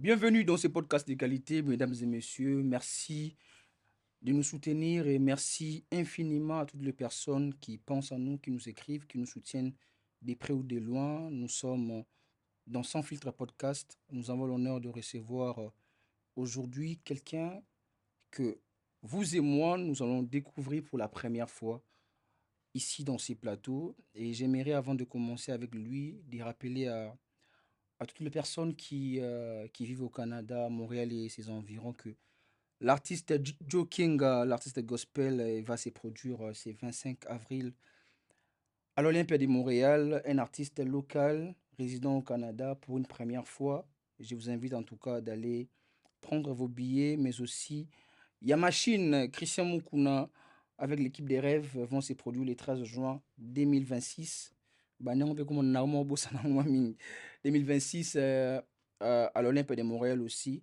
Bienvenue dans ce podcast de qualité, mesdames et messieurs. Merci de nous soutenir et merci infiniment à toutes les personnes qui pensent à nous, qui nous écrivent, qui nous soutiennent de près ou de loin. Nous sommes dans Sans filtre podcast. Nous avons l'honneur de recevoir aujourd'hui quelqu'un que vous et moi, nous allons découvrir pour la première fois ici dans ces plateaux. Et j'aimerais, avant de commencer avec lui, de rappeler à toutes les personnes qui vivent au Canada, à Montréal et ses environs que l'artiste Joe King, l'artiste gospel, va se produire ce 25 avril à l'Olympia de Montréal, un artiste local résident au Canada pour une première fois. Je vous invite en tout cas d'aller prendre vos billets, mais aussi Yamashine, Christian Mukuna avec l'équipe des rêves vont se produire le 13 juin 2026. 2026 à l'Olympe de Montréal aussi,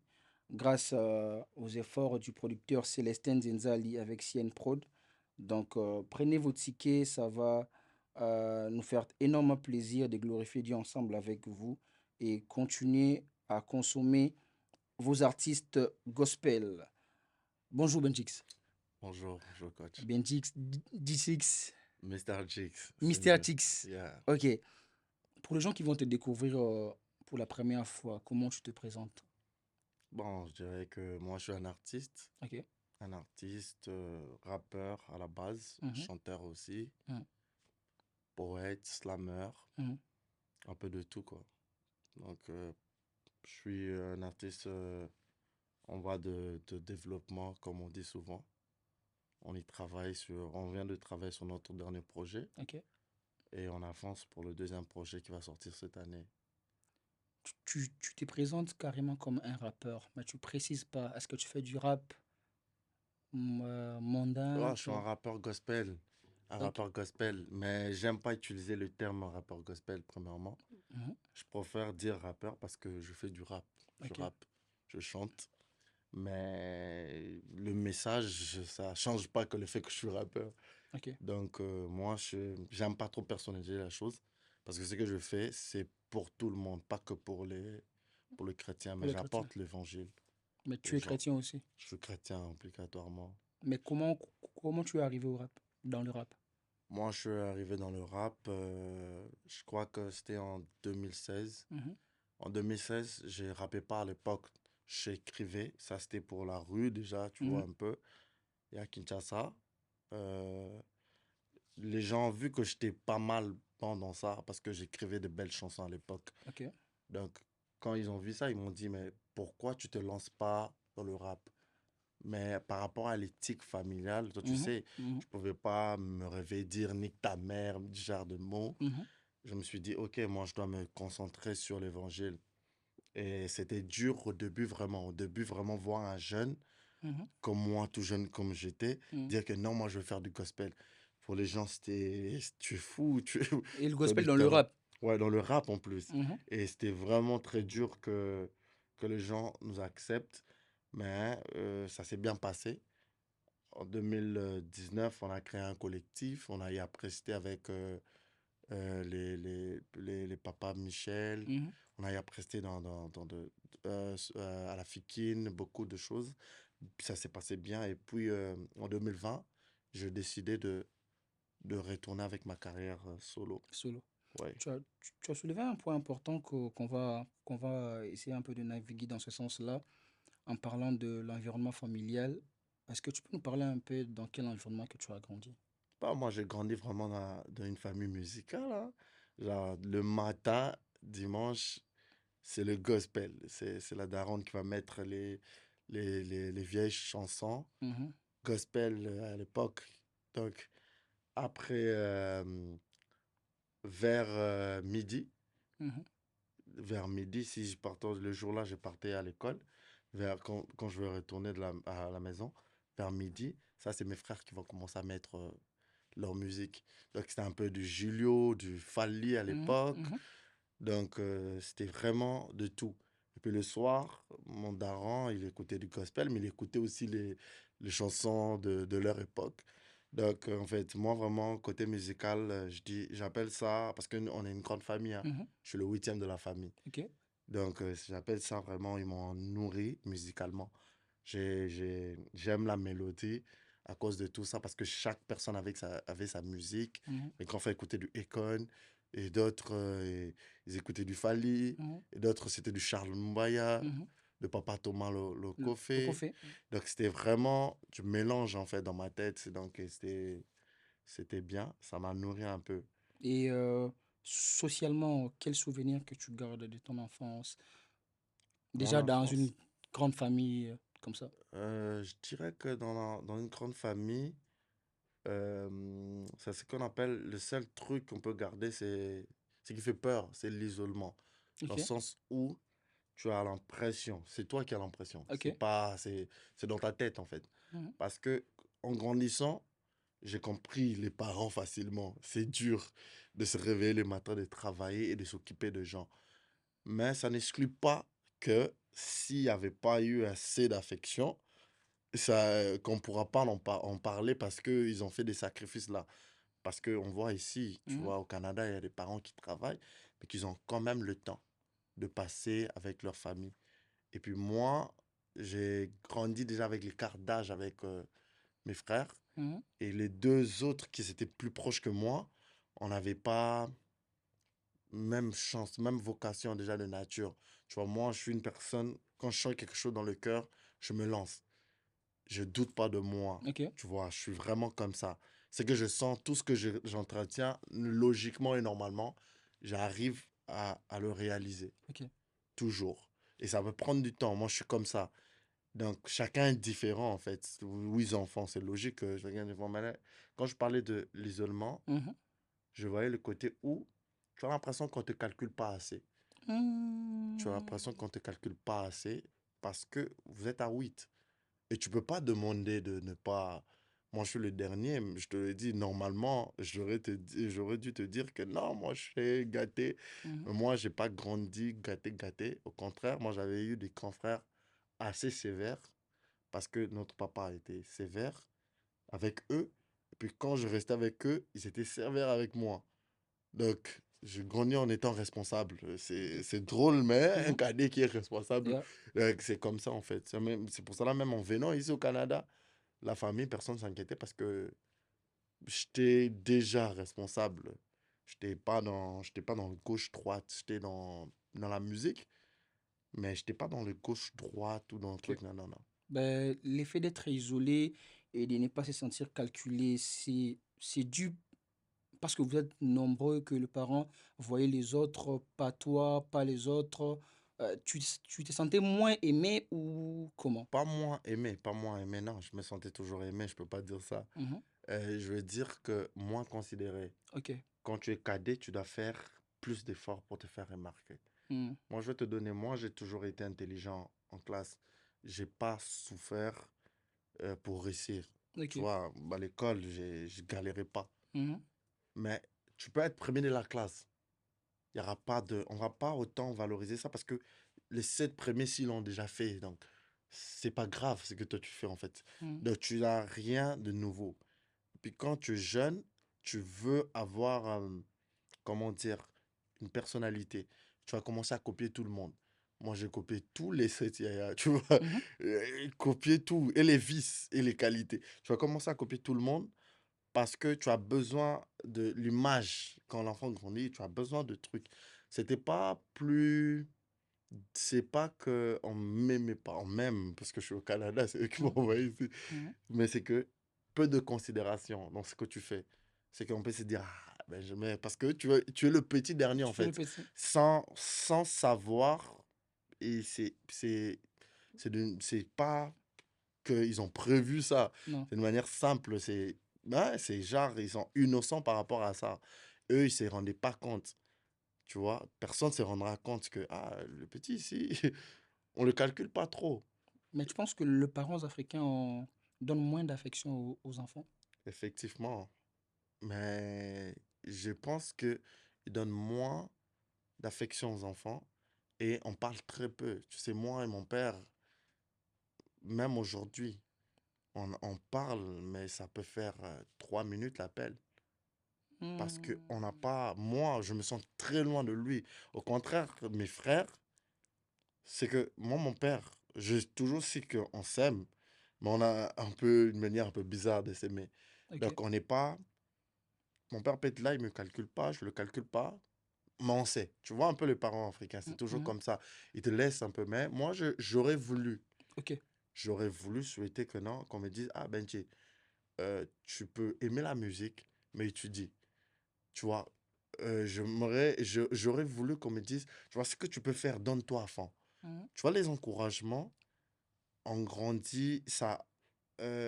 grâce aux efforts du producteur Célestin Zenzali avec CN Prod. Donc, prenez vos tickets, ça va nous faire énormément plaisir de glorifier Dieu ensemble avec vous et continuer à consommer vos artistes gospel. Bonjour Benjix. Bonjour coach. Benjix, D6, Mr. Jigs, c'est Mister mieux. Tix. Yeah. Ok. Pour les gens qui vont te découvrir pour la première fois, comment tu te présentes? Bon, je dirais que moi je suis Ok. un artiste, rappeur à la base, Mhm, chanteur aussi, mhm, poète, slammer, mhm. un peu de tout quoi. Donc je suis un artiste en voie de développement comme on dit souvent. On vient de travailler sur notre dernier projet Ok. et on avance pour le deuxième projet qui va sortir cette année. Tu te présentes carrément comme un rappeur, mais tu précises pas. Est-ce que tu fais du rap mondain? Je suis un rappeur gospel. Un Ok. rappeur gospel. Mais j'aime pas utiliser le terme rappeur gospel, premièrement. Mhm, Je préfère dire rappeur parce que je fais du rap. Je ok. rappe, je chante. Mais le message, ça change pas que le fait que je suis rappeur. Ok. Donc, moi, j'aime pas trop personnaliser la chose. Parce que ce que je fais, c'est pour tout le monde, pas que pour le chrétien. Pour Mais les chrétiens. j'apporte l'évangile Mais aux tu es gens. chrétien aussi. Je suis chrétien obligatoirement. Mais comment tu es arrivé au rap, dans le rap? Moi, je suis arrivé dans le rap, je crois que c'était en 2016. Mhm, En 2016, j'ai rappé pas à l'époque, j'écrivais. Ça, c'était pour la rue déjà, tu vois mhm, un peu. Et à Kinshasa, euh, les gens ont vu que j'étais pas mal bon dans ça parce que j'écrivais de belles chansons à l'époque. ok. Donc, quand ils ont vu ça, ils m'ont dit, mais pourquoi tu te lances pas dans le rap? Mais par rapport à l'éthique familiale, toi, tu Mhm, sais, mhm, je pouvais pas me réveiller, dire nique ta mère, ce genre de mots. mhm, Je me suis dit, ok, moi, je dois me concentrer sur l'évangile. Et c'était dur au début, vraiment. Au début, vraiment, voir un jeune, mhm, comme moi, tout jeune comme j'étais, mhm. dire que non, moi, je veux faire du gospel. Pour les gens, c'était, tu es fou, Et le t'as gospel du dans le talent. rap. Ouais, dans le rap en plus. Mhm, Et c'était vraiment très dur que les gens nous acceptent. Mais ça s'est bien passé. En 2019, on a créé un collectif. On a y après, c'était avec les papas Michel. mhm. On a y presté à la Fikine, beaucoup de choses. Ça s'est passé bien. Et puis, en 2020, j'ai décidé de retourner avec ma carrière solo. Solo. Ouais. Tu as soulevé un point important qu'on va essayer un peu de naviguer dans ce sens-là en parlant de l'environnement familial. Est-ce que tu peux nous parler un peu dans quel environnement que tu as grandi? Bah, moi, j'ai grandi vraiment dans une famille musicale, hein. Genre, le matin, dimanche, c'est le gospel. C'est la daronne qui va mettre les vieilles chansons Mhm, gospel à l'époque. Donc, après, vers midi, mhm, si je partais le jour-là, je partais à l'école. Quand je vais retourner à la maison, vers midi, ça, c'est mes frères qui vont commencer à mettre leur musique. Donc, c'était un peu du Julio, du Fali à mhm, l'époque. mhm. Donc, c'était vraiment de tout. Et puis le soir, mon daron, il écoutait du gospel, mais il écoutait aussi les chansons de leur époque. Donc, en fait, moi, vraiment, côté musical, j'appelle ça, parce qu'on est une grande famille, hein. Mhm. Je suis le huitième de la famille. Ok. Donc, j'appelle ça vraiment, ils m'ont nourri musicalement. J'aime la mélodie à cause de tout ça, parce que chaque personne avait sa musique. Mhm, Mes grands frères écoutaient du Akon, et d'autres, ils écoutaient du Fali, mhm, et d'autres, c'était du Charles Mbaya, mhm. de Papa Thomas Le Lokofé. coffee. Donc, c'était vraiment du mélange, en fait, dans ma tête. Donc, c'était bien. Ça m'a nourri un peu. Et socialement, quel souvenir que tu gardes de ton enfance? Mon Déjà dans une enfance, grande famille comme ça. je dirais que dans une grande famille, c'est ce qu'on appelle le seul truc qu'on peut garder, c'est ce qui fait peur, c'est l'isolement. Dans Ok, le sens où tu as l'impression, c'est toi qui as l'impression, ok. c'est dans ta tête en fait. Mhm, Parce que en grandissant, j'ai compris les parents facilement. C'est dur de se réveiller le matin, de travailler et de s'occuper de gens. Mais ça n'exclut pas que s'il n'y avait pas eu assez d'affection, qu'on ne pourra pas en parler parce qu'ils ont fait des sacrifices là. Parce qu'on voit ici, tu mhm, vois, au Canada, il y a des parents qui travaillent, mais qui ont quand même le temps de passer avec leur famille. Et puis moi, j'ai grandi déjà avec l'écart d'âge avec mes frères. mhm. Et les deux autres qui étaient plus proches que moi, on n'avait pas même chance, même vocation déjà de nature. Tu vois, moi, je suis une personne, quand je sens quelque chose dans le cœur, je me lance. Je doute pas de moi. Ok, Tu vois, je suis vraiment comme ça. C'est que je sens tout ce que j'entretiens, logiquement et normalement, j'arrive à le réaliser. ok. Toujours. Et ça peut prendre du temps. Moi, je suis comme ça. Donc, chacun est différent, en fait. Oui, les enfants, c'est logique que chacun est différent. Mais là, quand je parlais de l'isolement, Mhm. je voyais le côté où tu as l'impression qu'on ne te calcule pas assez. Tu as Hmm. l'impression qu'on ne te calcule pas assez parce que vous êtes à 8. Et tu peux pas demander de ne pas. Moi, je suis le dernier, mais je te le dis, normalement, j'aurais dû te dire que non, moi, je suis gâté. Mhm. Mais moi, j'ai pas grandi gâté, gâté. Au contraire, moi, j'avais eu des grands frères assez sévères parce que notre papa était sévère avec eux. Et puis, quand je restais avec eux, ils étaient sévères avec moi. Donc, je grandis en étant responsable. C'est drôle, mais un Mhm. cadet qui est responsable, Yeah. c'est comme ça en fait. C'est pour cela, même en venant ici au Canada, la famille, personne ne s'inquiétait parce que j'étais déjà responsable. J'étais pas dans le gauche-droite, j'étais dans la musique, mais j'étais pas dans le gauche-droite ou dans le Ok. truc, non, non, non. Ben, l'effet d'être isolé et de ne pas se sentir calculé, c'est dû parce que vous êtes nombreux que le parent voyait les autres, pas toi, pas les autres. Tu te sentais moins aimé ou comment? Pas moins aimé, non, je me sentais toujours aimé, je peux pas dire ça. Mhm. Je veux dire que moins considéré. Ok. Quand tu es cadet, tu dois faire plus d'efforts pour te faire remarquer. Hmm. Moi, je vais te donner, moi, j'ai toujours été intelligent en classe. J'ai pas souffert pour réussir. Tu Ok. vois, à l'école, je galérais pas. Mhm. Mais tu peux être premier de la classe. Il y aura pas de, on va pas autant valoriser ça parce que les 7 premiers, s'ils l'ont déjà fait, donc c'est pas grave ce que toi tu fais en fait. Mhm. Donc tu n'as rien de nouveau. Puis quand tu es jeune, tu veux avoir comment dire, une personnalité. Tu vas commencer à copier tout le monde. Moi, j'ai copié tous les sets Yaya, tu vois, Mhm. copier tout, et les vices et les qualités. Tu vas commencer à copier tout le monde parce que tu as besoin de l'image. Quand l'enfant grandit, tu as besoin de trucs. C'était pas plus. C'est pas que on m'aimait pas, on m'aime parce que je suis au Canada, c'est eux qui m'ont Mhm. envoyé ici. Mhm. Mais c'est que peu de considération dans ce que tu fais. C'est qu'on peut se dire, ah, ben je mets. Parce que tu es le petit dernier, en Tu es le fait, petit. sans savoir. Et c'est pas qu'ils ont prévu ça. Non. C'est de manière simple. C'est genre, ils sont innocents par rapport à ça. Eux, ils ne se rendaient pas compte. Tu vois, personne ne se rendra compte que, ah, le petit ici, on le calcule pas trop. Mais tu penses que les parents africains donnent moins d'affection aux enfants? Effectivement. Mais je pense que ils donnent moins d'affection aux enfants et on parle très peu. Tu sais, moi et mon père, même aujourd'hui, on parle, mais ça peut faire 3 minutes l'appel. Parce que Hmm. on n'a pas. Moi, je me sens très loin de lui. Au contraire, mes frères, C'est que moi, mon père, j'ai toujours su qu'on s'aime, mais on a un peu une manière un peu bizarre de s'aimer. Ok. Donc, on n'est pas. Mon père peut être là, il me calcule pas, je le calcule pas, mais on sait. Tu vois un peu les parents africains, c'est toujours Mhm. comme ça. Ils te laissent un peu, mais moi, Ok. j'aurais voulu souhaiter que non, qu'on me dise, ah Benji, tu peux aimer la musique, mais étudie. Tu vois, j'aurais voulu qu'on me dise, tu vois, ce que tu peux faire, donne-toi à fond. Mhm. Tu vois, les encouragements, on grandit, ça.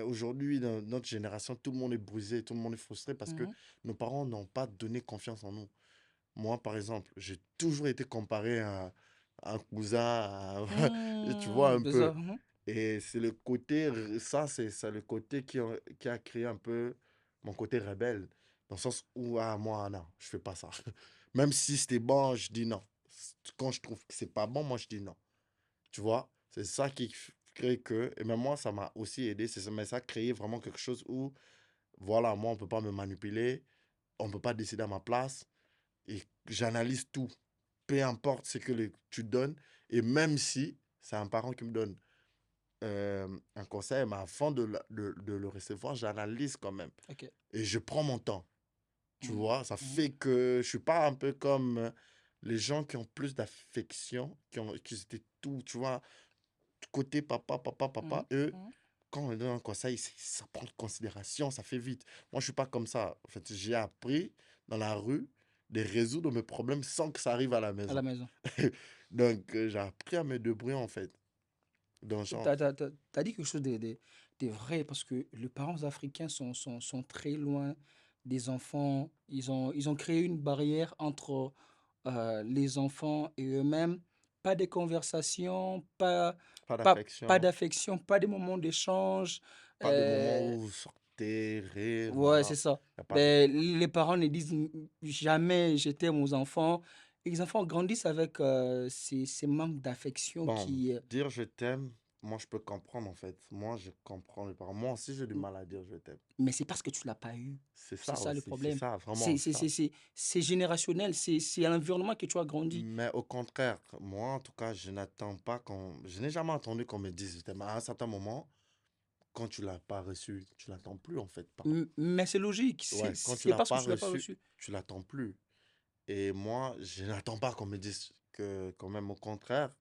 Aujourd'hui, dans notre génération, tout le monde est brisé, tout le monde est frustré parce que Mhm. nos parents n'ont pas donné confiance en nous. Moi, par exemple, j'ai toujours été comparé à un cousin, tu vois, un C'est ça. peu. Et c'est le côté, c'est le côté qui a créé un peu mon côté rebelle. Dans le sens où, ah, moi, non, je fais pas ça. Même si c'était bon, je dis non. Quand je trouve que c'est pas bon, moi, je dis non. Tu vois, c'est ça qui crée que, et même moi, ça m'a aussi aidé, mais ça a créé vraiment quelque chose où, voilà, moi, on peut pas me manipuler, on peut pas décider à ma place, et j'analyse tout, peu importe ce que tu donnes, et même si c'est un parent qui me donne un conseil, mais avant de le recevoir, j'analyse quand même. Ok. Et je prends mon temps. Tu Mhm. vois, ça Mhm. fait que je suis pas un peu comme les gens qui ont plus d'affection, qui étaient tout, tu vois, côté papa, papa, papa, Mhm. eux, Mhm. quand on donne un conseil, ça prend de considération, ça fait vite. Moi, je suis pas comme ça. En fait, j'ai appris dans la rue de résoudre mes problèmes sans que ça arrive à la À la maison. maison. Donc, j'ai appris à me débrouiller, en fait. Donc, genre, T'as dit quelque chose de vrai parce que les parents africains sont très loin des enfants. Ils ont créé une barrière entre les enfants et eux-mêmes. Pas de conversation, pas pas d'affection. d'affection, pas de moments d'échange. Pas de moment Euh, où vous sortez, rire, ouais, voilà. c'est ça. Y a pas de... Ben, les parents ne disent jamais je t'aime aux enfants. Et les enfants grandissent avec ces manques d'affection Bon, qui, dire je t'aime, moi je peux comprendre en fait. Moi je comprends les parents. Moi aussi j'ai du mal à dire je t'aime. mais c'est parce que tu l'as pas eu. C'est C'est ça ça le aussi, c'est problème. ça, vraiment ça. C'est générationnel. C'est à l'environnement que tu as grandi. Mais au contraire, moi en tout cas, je n'attends pas qu'on... Je n'ai jamais entendu qu'on me dise je t'aime. À un certain moment, quand tu l'as pas reçu, tu l'attends plus en fait. Mais c'est logique. Ouais, quand tu C'est l'as parce que pas tu l'as pas reçu, reçu. tu l'attends plus. Et moi, je n'attends pas qu'on me dise que quand même au contraire,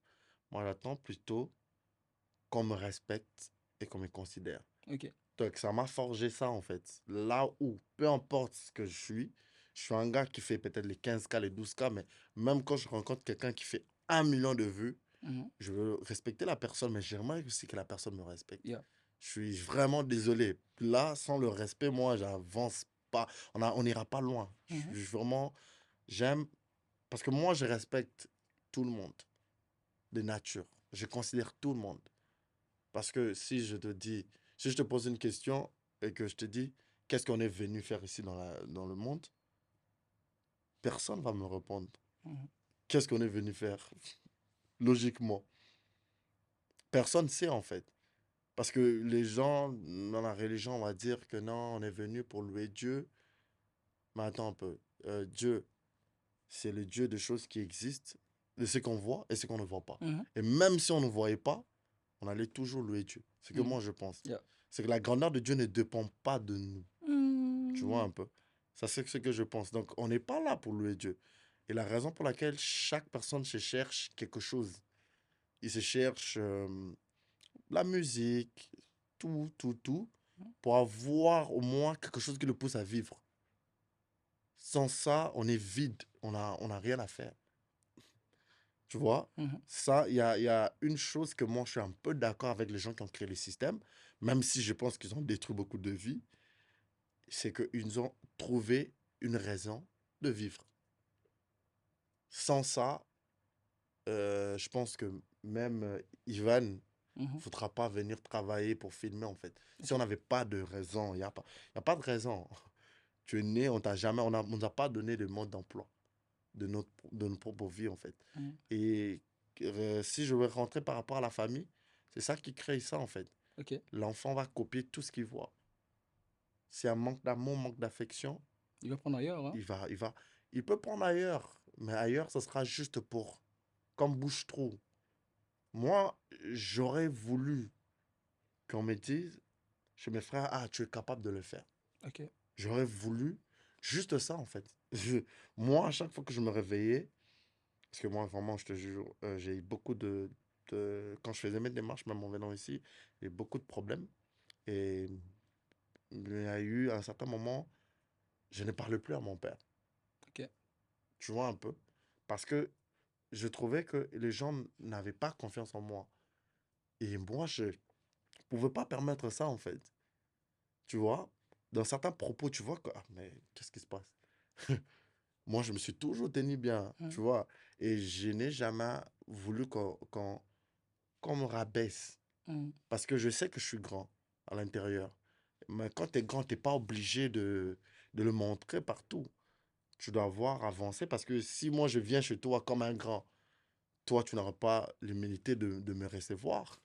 moi j'attends plutôt qu'on me respecte et qu'on me considère. Ok. Donc, ça m'a forgé ça, en fait. Là où, peu importe ce que je suis un gars qui fait peut-être les 15K, les 12K, mais même quand je rencontre quelqu'un qui fait 1 million de vues, Mhm. je veux respecter la personne, mais j'aimerais aussi que la personne me respecte. Yeah. Je suis vraiment désolé. Là, sans le respect, moi, j'avance pas. On n'ira pas loin. Je Mhm. suis vraiment, j'aime, parce que moi, je respecte tout le monde de nature. Je considère tout le monde. Parce que si je te pose une question et que je te dis, qu'est-ce qu'on est venu faire ici dans le monde, personne va me répondre. Mhm. Qu'est-ce qu'on est venu faire? Logiquement. Personne sait en fait. Parce que les gens, dans la religion, on va dire que non, on est venu pour louer Dieu. Mais attends un peu. Dieu, c'est le Dieu des choses qui existent, de ce qu'on voit et ce qu'on ne voit pas. Mhm. Et même si on ne voyait pas, on allait toujours louer Dieu. C'est que Mhm. moi je pense. Yeah. C'est que la grandeur de Dieu ne dépend pas de nous. Tu vois Mhm. un peu? Ça, c'est ce que je pense. Donc, on n'est pas là pour louer Dieu. Et la raison pour laquelle chaque personne se cherche quelque chose, il se cherche la musique, tout, pour avoir au moins quelque chose qui le pousse à vivre. Sans ça, on est vide, on a rien à faire. Tu vois? Mhm. Ça, il y a une chose que moi, je suis un peu d'accord avec les gens qui ont créé le système, même si je pense qu'ils ont détruit beaucoup de vies, c'est qu'ils ont trouvé une raison de vivre. Sans ça, je pense que même Ivan ne Mhm. faudra pas venir travailler pour filmer, en fait. Si Ok. on n'avait pas de raison, il y a pas de raison. Tu es né, on t'a jamais, on nous a pas donné de mode d'emploi de notre propre vie, en fait. Mhm. Et si je veux rentrer par rapport à la famille, c'est ça qui crée ça, en fait. Ok. L'enfant va copier tout ce qu'il voit. S'il y a un manque d'amour, manque d'affection, Il va prendre ailleurs, hein. il va, il peut prendre ailleurs. Mais ailleurs, ce sera juste pour, comme bouche-trou. Moi, j'aurais voulu qu'on me dise chez mes frères, ah, tu es capable de le faire. Ok. J'aurais voulu juste ça, en fait. Moi, à chaque fois que je me réveillais, parce que moi, vraiment, je te jure, j'ai eu beaucoup quand je faisais mes démarches, même en venant ici, j'ai eu beaucoup de problèmes. Et il y a eu, à un certain moment, je ne parlais plus à mon père. Ok. Tu vois un peu? Parce que je trouvais que les gens n'avaient pas confiance en moi. Et moi, je ne pouvais pas permettre ça, en fait. Tu vois? Dans certains propos, tu vois que, ah, mais qu'est-ce qui se passe? Moi, je me suis toujours tenu bien, Mhm. tu vois? Et je n'ai jamais voulu qu'on me rabaisse. Mhm. Parce que je sais que je suis grand à l'intérieur. Mais quand tu es grand, tu n'es pas obligé de le montrer partout. Tu dois avoir avancé parce que si moi je viens chez toi comme un grand, toi tu n'auras pas l'humilité de me recevoir.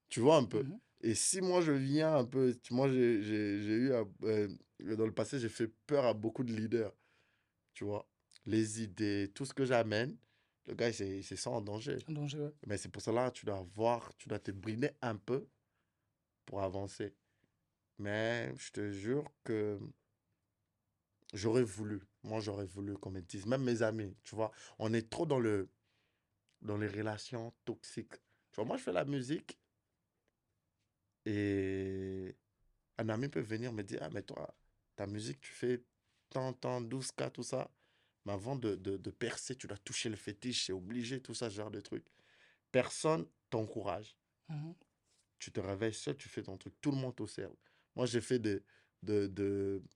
Tu vois un peu. Mhm. Et si moi je viens un peu, moi j'ai eu, dans le passé, j'ai fait peur à beaucoup de leaders. Tu vois. Les idées, tout ce que j'amène, le gars il se sent en danger. En danger, ouais. Mais c'est pour cela que tu dois te briner un peu pour avancer. Mais je te jure que j'aurais voulu, moi j'aurais voulu qu'on me dise, même mes amis, tu vois, on est trop dans les relations toxiques. Tu vois, moi je fais la musique et un ami peut venir me dire, ah mais toi, ta musique, tu fais tant, 12K, tout ça. Mais avant de percer, tu dois toucher le fétiche, c'est obligé, tout ça, ce genre de trucs. Personne t'encourage. Mhm. Tu te réveilles seul, tu fais ton truc, tout le monde t'observe. Moi, j'ai fait de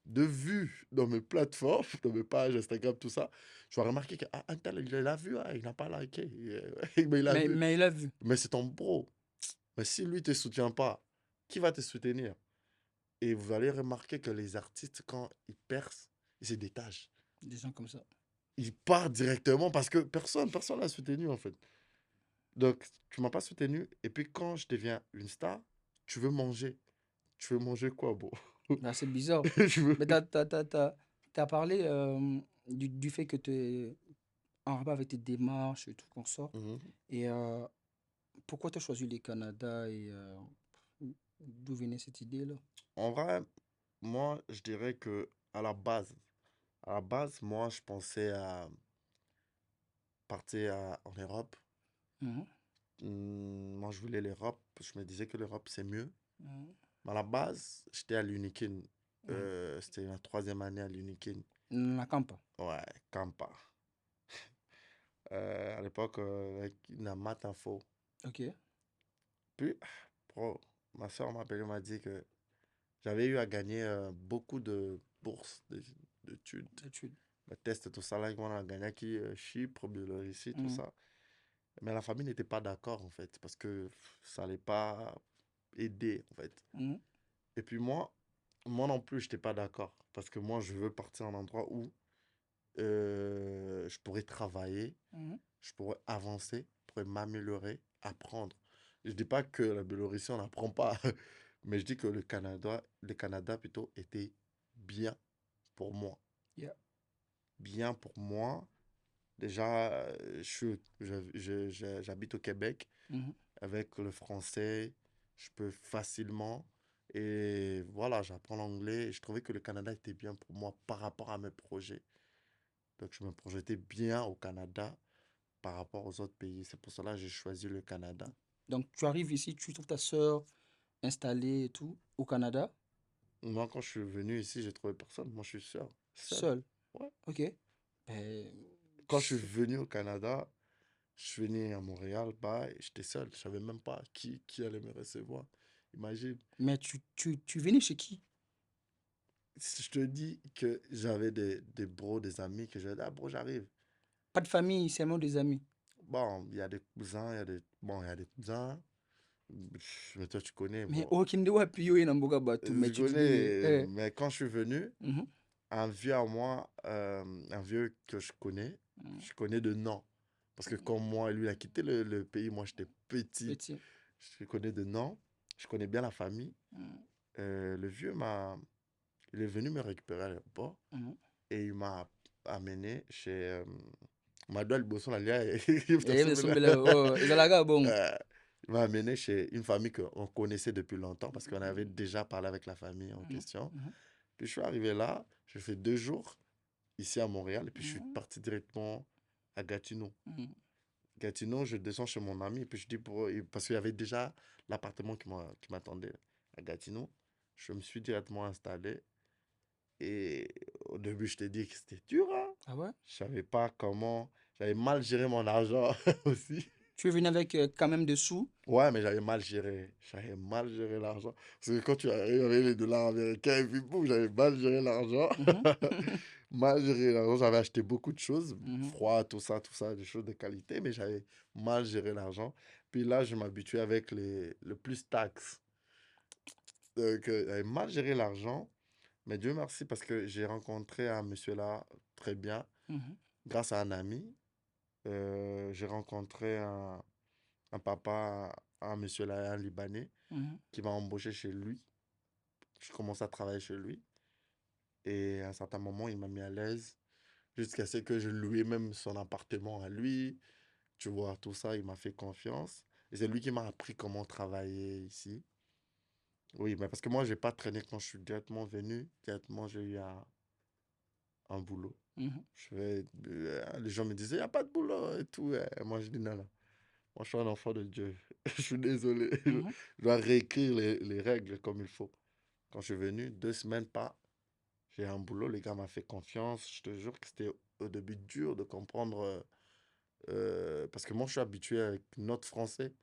vues dans mes plateformes, dans mes pages Instagram, tout ça. Je vais remarquer qu'un tel, il l'a vu, hein, il n'a pas liké. Mais il a vu. Mais il a vu. Mais c'est ton bro. Mais si lui ne te soutient pas, qui va te soutenir? Et vous allez remarquer que les artistes, quand ils percent, ils se détachent. Des gens comme ça. Ils partent directement parce que personne l'a soutenu, en fait. Donc, tu m'as pas soutenu. Et puis, quand je deviens une star, tu veux manger. Tu veux manger quoi, bro? Là, c'est bizarre. Je veux... Mais t'as parlé du fait que tu es en rapport avec tes démarches et tout qu'on sort. Mhm. Et pourquoi tu as choisi le Canada et d'où venait cette idée-là? En vrai, moi, je dirais que à la base, moi, je pensais à partir en Europe. Mhm. Moi, je voulais l'Europe. Je me disais que l'Europe, c'est mieux. Mhm. Mais à la base, j'étais à l'Unikin. Mhm. C'était ma troisième année à l'Unikin. La Campa. Ouais, Kampa. À l'époque, avec la maths info. Ok. Puis, bro, ma soeur m'a appelé, m'a dit que j'avais eu à gagner beaucoup de bourses d'études, D'études. de tests, tout ça. Là, on a gagné qui Chypre, Biélorussie, tout Mhm. ça. Mais la famille n'était pas d'accord, en fait, parce que ça n'allait pas aider, en fait. Mhm. Et puis moi non plus, je n'étais pas d'accord. Parce que moi, je veux partir à un endroit où je pourrais travailler, Mhm. je pourrais avancer, je pourrais m'améliorer, apprendre. Je dis pas que la Biélorussie, on n'apprend pas. Mais je dis que le Canada plutôt était bien pour moi. Yeah. Bien pour moi. Déjà, j'habite au Québec. Mhm. Avec le français, je peux facilement. Et voilà, j'apprends l'anglais. Et je trouvais que le Canada était bien pour moi par rapport à mes projets. Donc, je me projetais bien au Canada par rapport aux autres pays. C'est pour cela que j'ai choisi le Canada. Donc, tu arrives ici, tu trouves ta sœur installée et tout au Canada, Moi, quand je suis venu ici, j'ai trouvé personne. Moi, je suis seul. seule. Ouais. Ok. Ben, Quand je suis c'est- venu au Canada, je suis venu à Montréal, bah, et j'étais seul. Je savais même pas qui allait me recevoir. Imagine. mais tu venais chez qui? Si je te dis que j'avais des bros, des amis, que je dis, ah, bro, j'arrive. Pas de famille, seulement des amis. Bon, il y a des cousins, il y a des cousins. Mais toi, tu connais, Mais bon. aucun de wapi yo ina mboka batu, mais Je tu te dis, mais, connais, mais quand je suis venu, mhm, un vieux à moi, un vieux que mhm, je connais de nom. Parce que comme moi, lui, il a quitté le pays, moi, j'étais petit. petit. Je le connais de nom, je connais bien la famille. Mhm, Le vieux il est venu me récupérer à l'aéroport mhm, et il m'a amené chez Madoual Bosson, là, Et ils sont belles, oh, ils ont la gueule, bon. il m'a amené chez une famille qu'on connaissait depuis longtemps parce qu'on avait déjà parlé avec la famille en Mhm, question. mhm, Puis je suis arrivé là, j'ai fait 2 jours ici à Montréal et puis je suis mhm, parti directement à Gatineau. mhm, Gatineau, je descends chez mon ami et puis je dis parce qu'il y avait déjà l'appartement qui m'attendait à Gatineau. Je me suis directement installé et au début, je t'ai dit que c'était dur, hein. Ah ouais? Je savais pas comment, j'avais mal géré mon argent aussi. Tu es venu avec quand même des sous? Ouais, mais j'avais mal géré. J'avais mal géré l'argent. Parce que quand tu arrives avec les dollars américains, et puis boum, j'avais mal géré l'argent. Mhm, Mal géré l'argent. J'avais acheté beaucoup de choses, mhm, froid, tout ça, des choses de qualité, mais j'avais mal géré l'argent. Puis là, je m'habituais avec le plus taxes. Donc, j'avais mal géré l'argent. Mais Dieu merci parce que j'ai rencontré un monsieur là très bien mhm, grâce à un ami. J'ai rencontré un papa, un monsieur là, un Libanais, mhm, qui m'a embauché chez lui. Je commençais à travailler chez lui. Et à un certain moment, il m'a mis à l'aise. Jusqu'à ce que je louais même son appartement à lui. Tu vois, tout ça, il m'a fait confiance. Et c'est lui qui m'a appris comment travailler ici. Oui, mais parce que moi, j'ai pas traîné quand je suis directement venu. Directement, j'ai eu un boulot. mhm, Les gens me disaient, il n'y a pas de boulot et tout. Et moi, je dis, non, non. Moi, je suis un enfant de Dieu. Je suis désolé. mhm. Je dois réécrire les règles comme il faut. Quand je suis venu, 2 semaines pas, j'ai un boulot. Les gars m'ont fait confiance. Je te jure que c'était au début dur de comprendre. Parce que moi, je suis habitué avec notre français.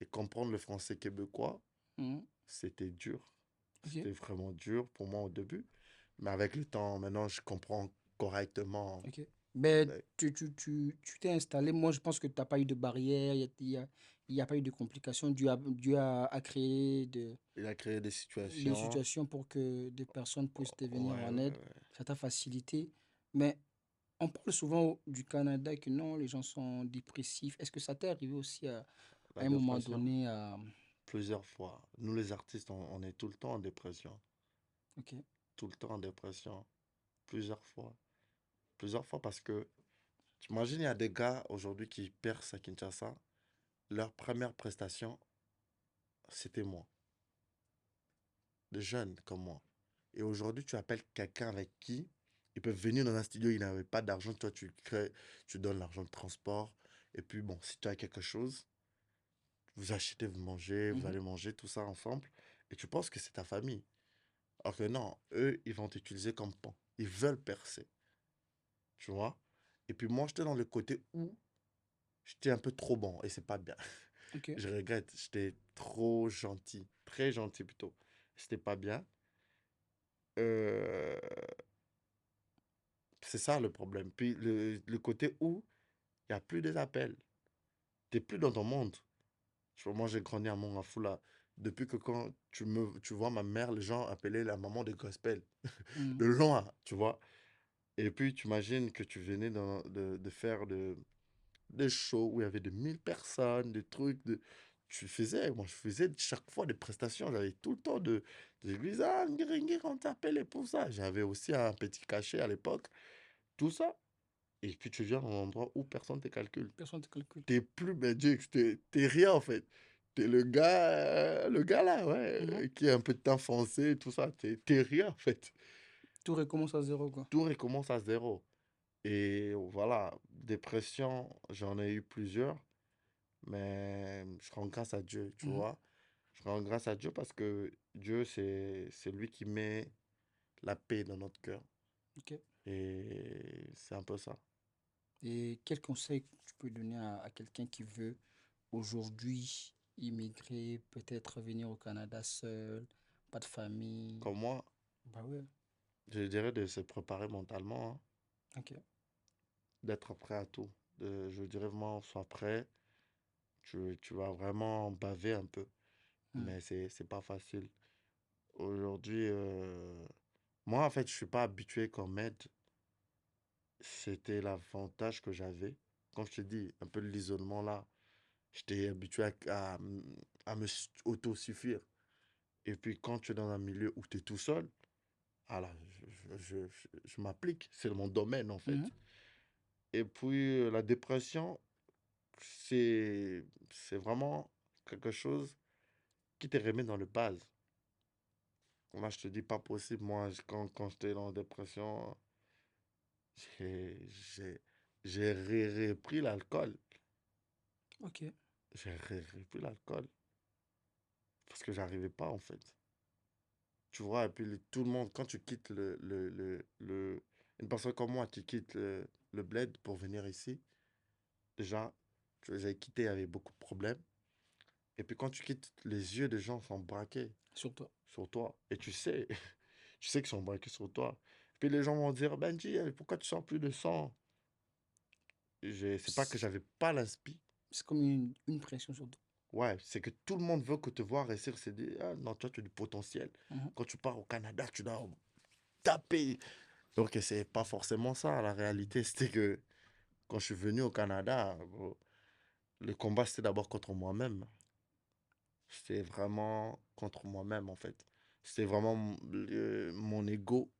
Et comprendre le français québécois, Mhm. c'était dur. Ok, C'était vraiment dur pour moi au début. Mais avec le temps, maintenant, je comprends correctement. ok. Ben, tu t'es installé. Moi, je pense que tu n'as pas eu de barrière, il y a pas eu de complications. Dieu a créé Il a créé des des situations. situations pour que des personnes puissent te venir Ouais, en ouais, aide. ouais. Ça t'a facilité. Mais on parle souvent du Canada que non, les gens sont dépressifs. Est-ce que ça t'est arrivé aussi à La un moment dépression, donné plusieurs fois. Nous, les artistes, on est tout le temps en dépression. Ok. Tout le temps en dépression. Plusieurs fois. Plusieurs fois parce que, tu imagines, il y a des gars aujourd'hui qui percent à Kinshasa. Leur première prestation, c'était moi. Des jeunes comme moi. Et aujourd'hui, tu appelles quelqu'un avec qui ils peuvent venir dans un studio, il n'avait pas d'argent, toi tu crées, tu donnes l'argent de transport. Et puis bon, si tu as quelque chose, vous achetez, vous mangez, vous Mhm, allez manger tout ça ensemble. Et tu penses que c'est ta famille. Alors que non, eux, ils vont t'utiliser comme pan. Ils veulent percer, tu vois. Et puis moi, j'étais dans le côté où j'étais un peu trop bon et c'est pas bien. ok. Je regrette, j'étais trop gentil, très gentil plutôt. C'était pas bien. Euh, c'est ça le problème. Puis le côté où il n'y a plus des appels. T'es plus dans ton monde. Tu vois, moi, j'ai grandi à Mont-Afoula. Depuis que quand tu vois ma mère, les gens appelaient la maman des gospel. Mhm, De loin, tu vois. Et puis, tu imagines que tu venais de faire des shows où il y avait de 1000 personnes, des trucs. Moi, je faisais chaque fois des prestations. J'avais tout le temps de lui ah, Ngiri, on t'appelle et pour ça. J'avais aussi un petit cachet à l'époque. Tout ça. Et puis, tu viens dans un endroit où personne ne te calcule. personne ne te calcule. T'es plus Dieu, t'es rien en fait. T'es le gars là, ouais, Mhm. qui est un peu de temps foncé, tout ça. T'es rien en fait. Tout recommence à zéro, quoi. Tout recommence à zéro. Et voilà, dépression, j'en ai eu plusieurs, mais je rends grâce à Dieu, tu Mhm, vois. Je rends grâce à Dieu parce que Dieu, c'est lui qui met la paix dans notre cœur. ok. Et c'est un peu ça. Et quel conseil tu peux donner à quelqu'un qui veut aujourd'hui immigrer, peut-être venir au Canada seul, pas de famille? Comme moi, Bah ouais, je dirais de se préparer mentalement, hein, ok. d'être prêt à tout. Je dirais vraiment, sois prêt. Tu vas vraiment baver un peu, Mhm, mais c'est pas facile. Aujourd'hui, moi, en fait, je suis pas habitué qu'on m'aide. C'était l'avantage que j'avais. Comme je te dis, un peu de l'isolement là, j'étais habitué à me autosuffire. Et puis quand tu es dans un milieu où tu es tout seul, ah là, je m'applique. C'est mon domaine en fait. mhm. Et puis, la dépression, c'est vraiment quelque chose qui te remet dans le base. Là, je te dis pas possible. Moi, quand j'étais dans la dépression, j'ai j'ai- j'ai repris l'alcool. Ok. J'ai repris l'alcool parce que j'arrivais pas, en fait. Tu vois, et puis tout le monde, quand tu quittes une personne comme moi qui quitte le bled pour venir ici, déjà, j'avais quitté avec beaucoup de problèmes. Et puis quand tu quittes, les yeux des gens sont braqués Sur toi. sur toi. Et tu sais, tu sais qu'ils sont braqués sur toi. Puis les gens vont dire, Benji, pourquoi tu sors plus de sang? C'est pas que C'est j'avais pas l'inspi. c'est comme une pression sur toi. Ouais, c'est que tout le monde veut que te voir réussir. C'est dit, ah non, toi, tu as du potentiel. Mhm. Quand tu pars au Canada, tu dois taper. Donc, c'est pas forcément ça. La réalité, c'était que quand je suis venu au Canada, bro, le combat, c'était d'abord contre moi-même. C'était vraiment contre moi-même, en fait. C'était vraiment mon ego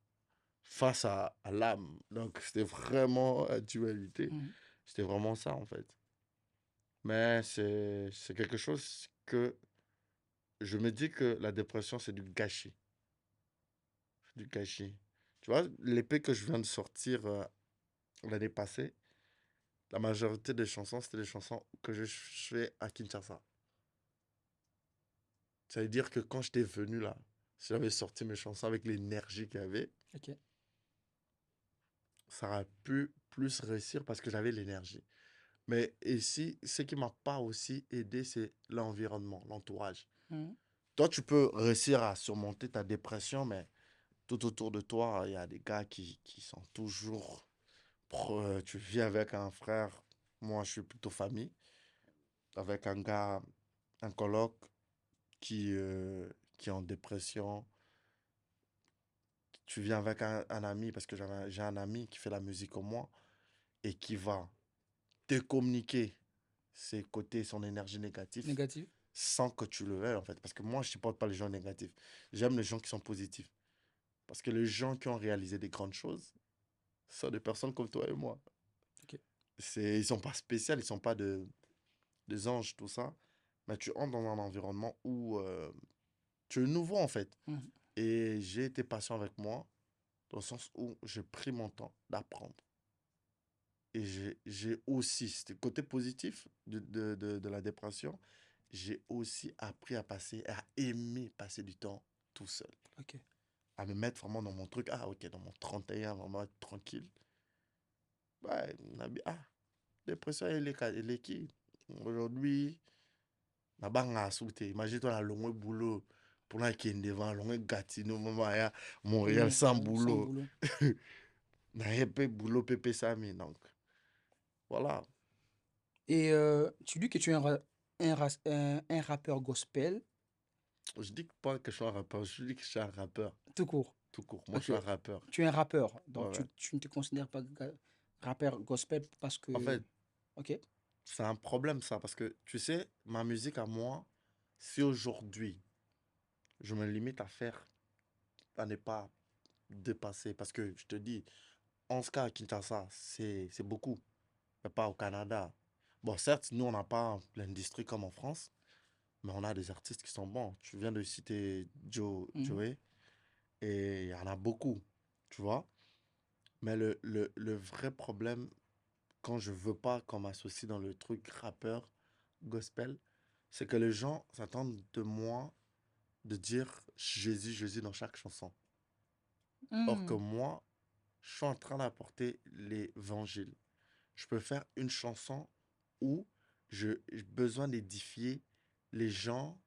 face à l'âme. Donc, c'était vraiment la dualité. Mhm. C'était vraiment ça, en fait. Mais c'est quelque chose que je me dis que la dépression, c'est du gâchis. Du gâchis. Tu vois, l'épée que je viens de sortir l'année passée, la majorité des chansons, c'était des chansons que je fais à Kinshasa. Ça veut dire que quand j'étais venu là, si j'avais sorti mes chansons avec l'énergie qu'il y avait, Ok. ça aurait pu plus réussir parce que j'avais l'énergie. Mais ici, ce qui m'a pas aussi aidé, c'est l'environnement, l'entourage. Mhm. Toi, tu peux réussir à surmonter ta dépression, mais tout autour de toi, il y a des gars qui sont toujours... Tu vis avec un frère, moi je suis plutôt famille, avec un gars, un coloc qui est en dépression. Tu viens avec un ami, parce que j'ai un ami qui fait la musique comme moi, et qui va te communiquer ses côtés, son énergie négative, Négatif. sans que tu le veuilles, en fait. Parce que moi, je supporte pas les gens négatifs. J'aime les gens qui sont positifs. Parce que les gens qui ont réalisé des grandes choses sont des personnes comme toi et moi. Ok. Ils sont pas spéciaux, ils sont pas des anges, tout ça. Mais tu entres dans un environnement où tu es nouveau, en fait. Mhm. Et j'ai été patient avec moi, dans le sens où j'ai pris mon temps d'apprendre. Et j'ai aussi, c'était le côté positif de la dépression, j'ai aussi appris à passer, à aimer passer du temps tout seul. Ok. À me mettre vraiment dans mon truc. Ah, ok, dans mon 31 vraiment être tranquille. Ouais, dépression, elle est qui? Aujourd'hui, na banga soute. Imagine-toi la longue boulot. Pour la qui est devant, longue Gatineau, maman, ya, Montréal sans Sans boulot. boulot. Na épée boulot, pépé Sami. Donc, voilà. Et tu dis que tu es un rappeur gospel, Je dis pas que je suis un rappeur, je dis que je suis un rappeur, tout court. tout court. Moi, je Ok. suis un rappeur. Tu es un rappeur, Ouais, donc ouais. tu ne te considères pas rappeur gospel parce En que... fait, Ok. c'est un problème ça, parce que tu sais, ma musique à moi, si aujourd'hui, je me limite à ne pas dépasser, parce que je te dis, 11 cas à Kinshasa, c'est beaucoup, mais pas au Canada. Bon, certes, nous, on n'a pas l'industrie comme en France, mais on a des artistes qui sont bons. Tu viens de citer Mhm. Joey, et il y en a beaucoup, tu vois. Mais le vrai problème, quand je veux pas qu'on m'associe dans le truc rappeur, gospel, c'est que les gens s'attendent de moi de dire Jésus, Jésus dans chaque chanson. Or que Hmm. moi, je suis en train d'apporter l'évangile. Je peux faire une chanson où j'ai besoin d'édifier les gens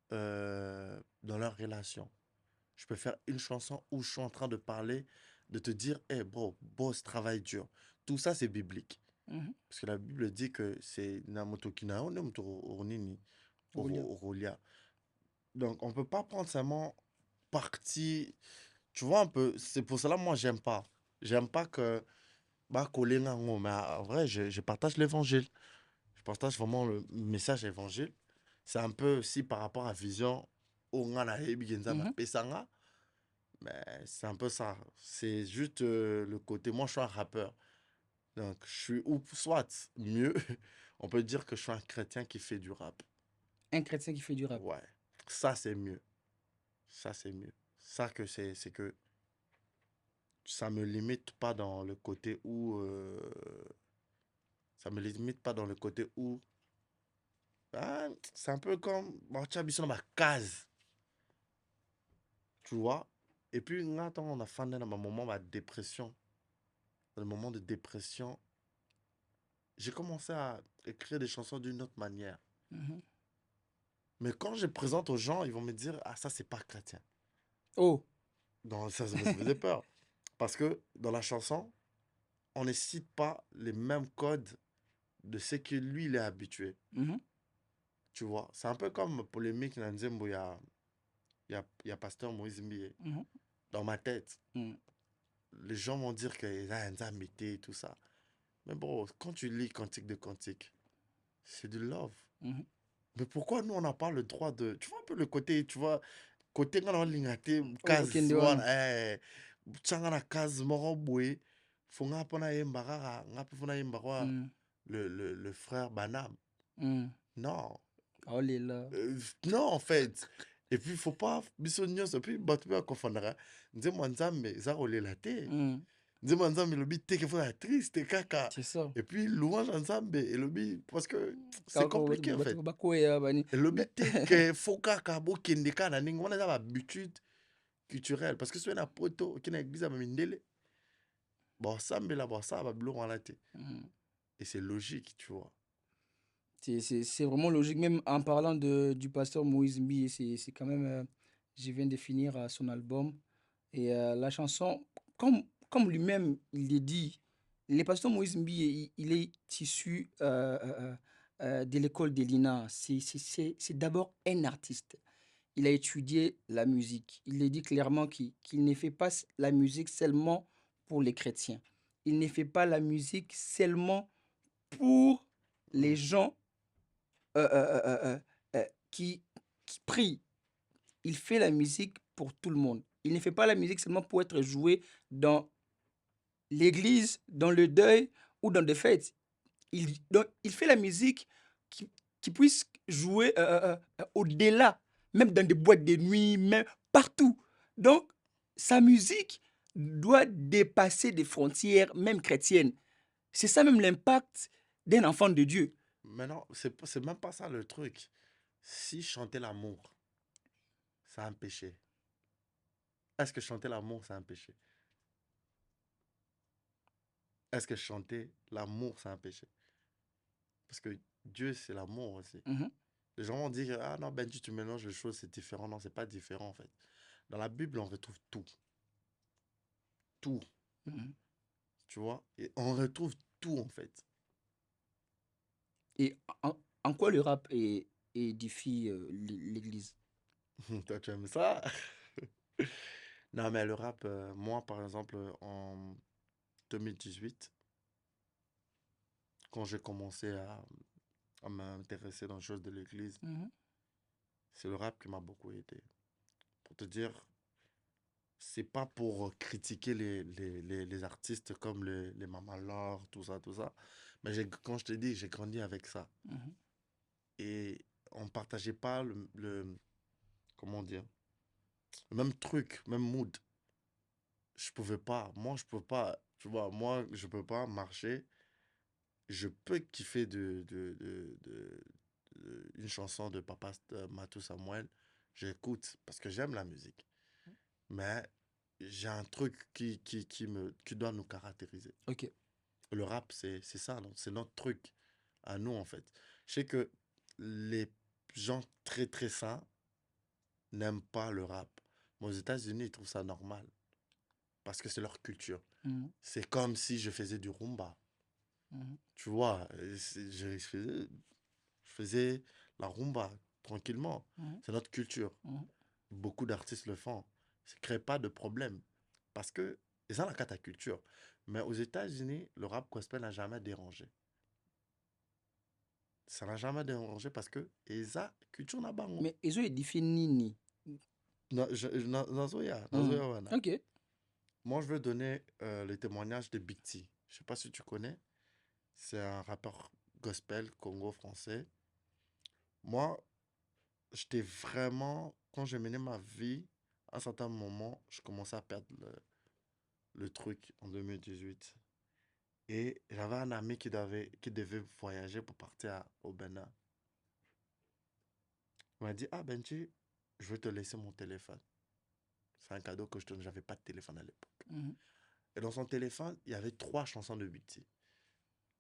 dans leur relation. Je peux faire une chanson où je suis en train de parler, de te dire, hey bro, boss, travail dur. Tout ça, c'est biblique. Mhm. Parce que la Bible dit que c'est Namoto Kinao, Namoto Ornini, Goliath. Orolia. Donc, on peut pas prendre seulement parti. Tu vois un peu, c'est pour cela, moi, j'aime pas. J'aime pas que. Bah, coller nango, mais en vrai, je partage l'évangile. Je partage vraiment le message évangile. C'est un peu aussi par rapport à Vision. Ongana Hebi Genzama Mhm. Pesanga. Mais c'est un peu ça. C'est juste le côté. Moi, je suis un rappeur. Donc, je suis, ou soit, mieux, on peut dire que je suis un chrétien qui fait du rap. Un chrétien qui fait du rap. Ouais, ça c'est mieux. Ça c'est mieux. Ça que c'est que ça me limite pas dans le côté où ça me limite pas dans le côté où ah, c'est un peu comme bon, tu as dans ma case, tu vois. Et puis attends, on a fait dans un moment de dépression. Dans le moment de dépression, j'ai commencé à écrire des chansons d'une autre manière. Mhm. Mais quand je présente aux gens, ils vont me dire ah ça c'est pas chrétien. Oh. Donc ça me faisait peur parce que dans la chanson, on ne cite pas les mêmes codes de ce que lui, il est habitué. Mhm. Tu vois, c'est un peu comme polémique dans Nzembo, il y a Pasteur Moïse Mbié. Mhm. Dans ma tête, Mhm. les gens vont dire qu'il a un Nzambité et tout ça. Mais bon, quand tu lis Cantique de Cantique, c'est du love. Mhm. Mais pourquoi nous, on n'a pas le droit de... Tu vois un peu le côté, tu vois, côté quand on a lingate, Oh, case, okende wana. voilà, tchanga na case, moro boué, fonga pona yemba, ngapi fona yemba, Mhm. le frère Banam. Mhm. Non. Oh là. Non, en fait. Et puis, il faut pas biso nyonso. Puis, bato mpe bakofandaka nzembo ya nzambe eza kolela te. Mhm. Nzembo ya nzambe elobi te ke fona triste kaka. C'est ça. Et puis, louange ya nzambe elobi parce que c'est Kako compliqué en bato fait. bakoya bani. Elobi te ke fo kaka bokende kaka na ndenge wana eza bahabitude culturelle. Parce que soki na poto oke na église ya bamindele baosambela baosala babiloko wana te. Mhm. Et c'est logique, tu vois. C'est vraiment logique. Même en parlant du pasteur Moïse Mbi, c'est quand même. Je viens de finir son album. Et la chanson, comme lui-même il l'a dit, le pasteur Moïse Mbi, il est issu de l'école de l'INA. C'est d'abord un artiste. Il a étudié la musique. Il a dit clairement qu'il ne fait pas la musique seulement pour les chrétiens. Il ne fait pas la musique seulement pour les Mm. gens euh, euh, euh, euh, qui prient. Il fait la musique pour tout le monde. Il ne fait pas la musique seulement pour être joué dans l'église, dans le deuil ou dans des fêtes. Donc, il fait la musique qui, qui puisse jouer au-delà, même dans des boîtes de nuit, même partout. Donc, sa musique doit dépasser des frontières, même chrétiennes. C'est ça même l'impact d'un enfant de Dieu. Mais non, c'est même pas ça le truc. Si chanter l'amour, c'est un péché. Est-ce que chanter l'amour, c'est un péché? Est-ce que chanter l'amour, c'est un péché? Parce que Dieu, c'est l'amour aussi. Mhm, Les gens vont dire, ah non, ben tu mélanges les choses, c'est différent. Non, c'est pas différent en fait. Dans la Bible, on retrouve tout. Tout, mhm. tu vois? Et on retrouve tout en fait. Et en quoi le rap édifie l'Église? Toi, tu aimes ça? Non, mais le rap, moi, par exemple, en 2018, quand j'ai commencé à m'intéresser dans les choses de l'église, Mhm, c'est le rap qui m'a beaucoup aidé. Pour te dire, c'est pas pour critiquer les artistes comme les Mama Laure, tout ça. Mais quand je te dis, j'ai grandi avec ça. mhm. Et on partageait pas comment dire, le même truc, même mood. Je pouvais pas, moi je peux pas, tu vois, moi je peux pas marcher. Je peux kiffer une chanson de Papa Matou Samuel. J'écoute parce que j'aime la musique. Mais j'ai un truc qui doit nous caractériser. Ok. Le rap, c'est ça, c'est notre truc à nous, en fait. Je sais que les gens très, très sains n'aiment pas le rap. Mais aux États-Unis, ils trouvent ça normal parce que c'est leur culture. Mhm, C'est comme si je faisais du rumba. mhm, Tu vois, je faisais la rumba tranquillement. mhm, C'est notre culture. mhm. Beaucoup d'artistes le font. Ça ne crée pas de problème. Parce que, et ça, n'a ta culture. Mais aux États-Unis, le rap gospel n'a jamais dérangé. Ça n'a jamais dérangé parce que, et ça, culture n'a pas. Mais ils ont édifié Nini. Nazoya Mhm. wana. Ok. Moi, je veux donner le témoignage de Big T. Je sais pas si tu connais. C'est un rappeur gospel congo-français. Moi, j'étais vraiment, quand j'ai mené ma vie, à un certain moment, je commençais à perdre le truc en 2018. Et j'avais un ami qui devait voyager pour partir au Bénin. Il m'a dit, ah Benji, je vais te laisser mon téléphone. C'est un cadeau que je te donne. J'avais pas de téléphone à l'époque. Mhm. Et dans son téléphone, il y avait 3 chansons de Biti.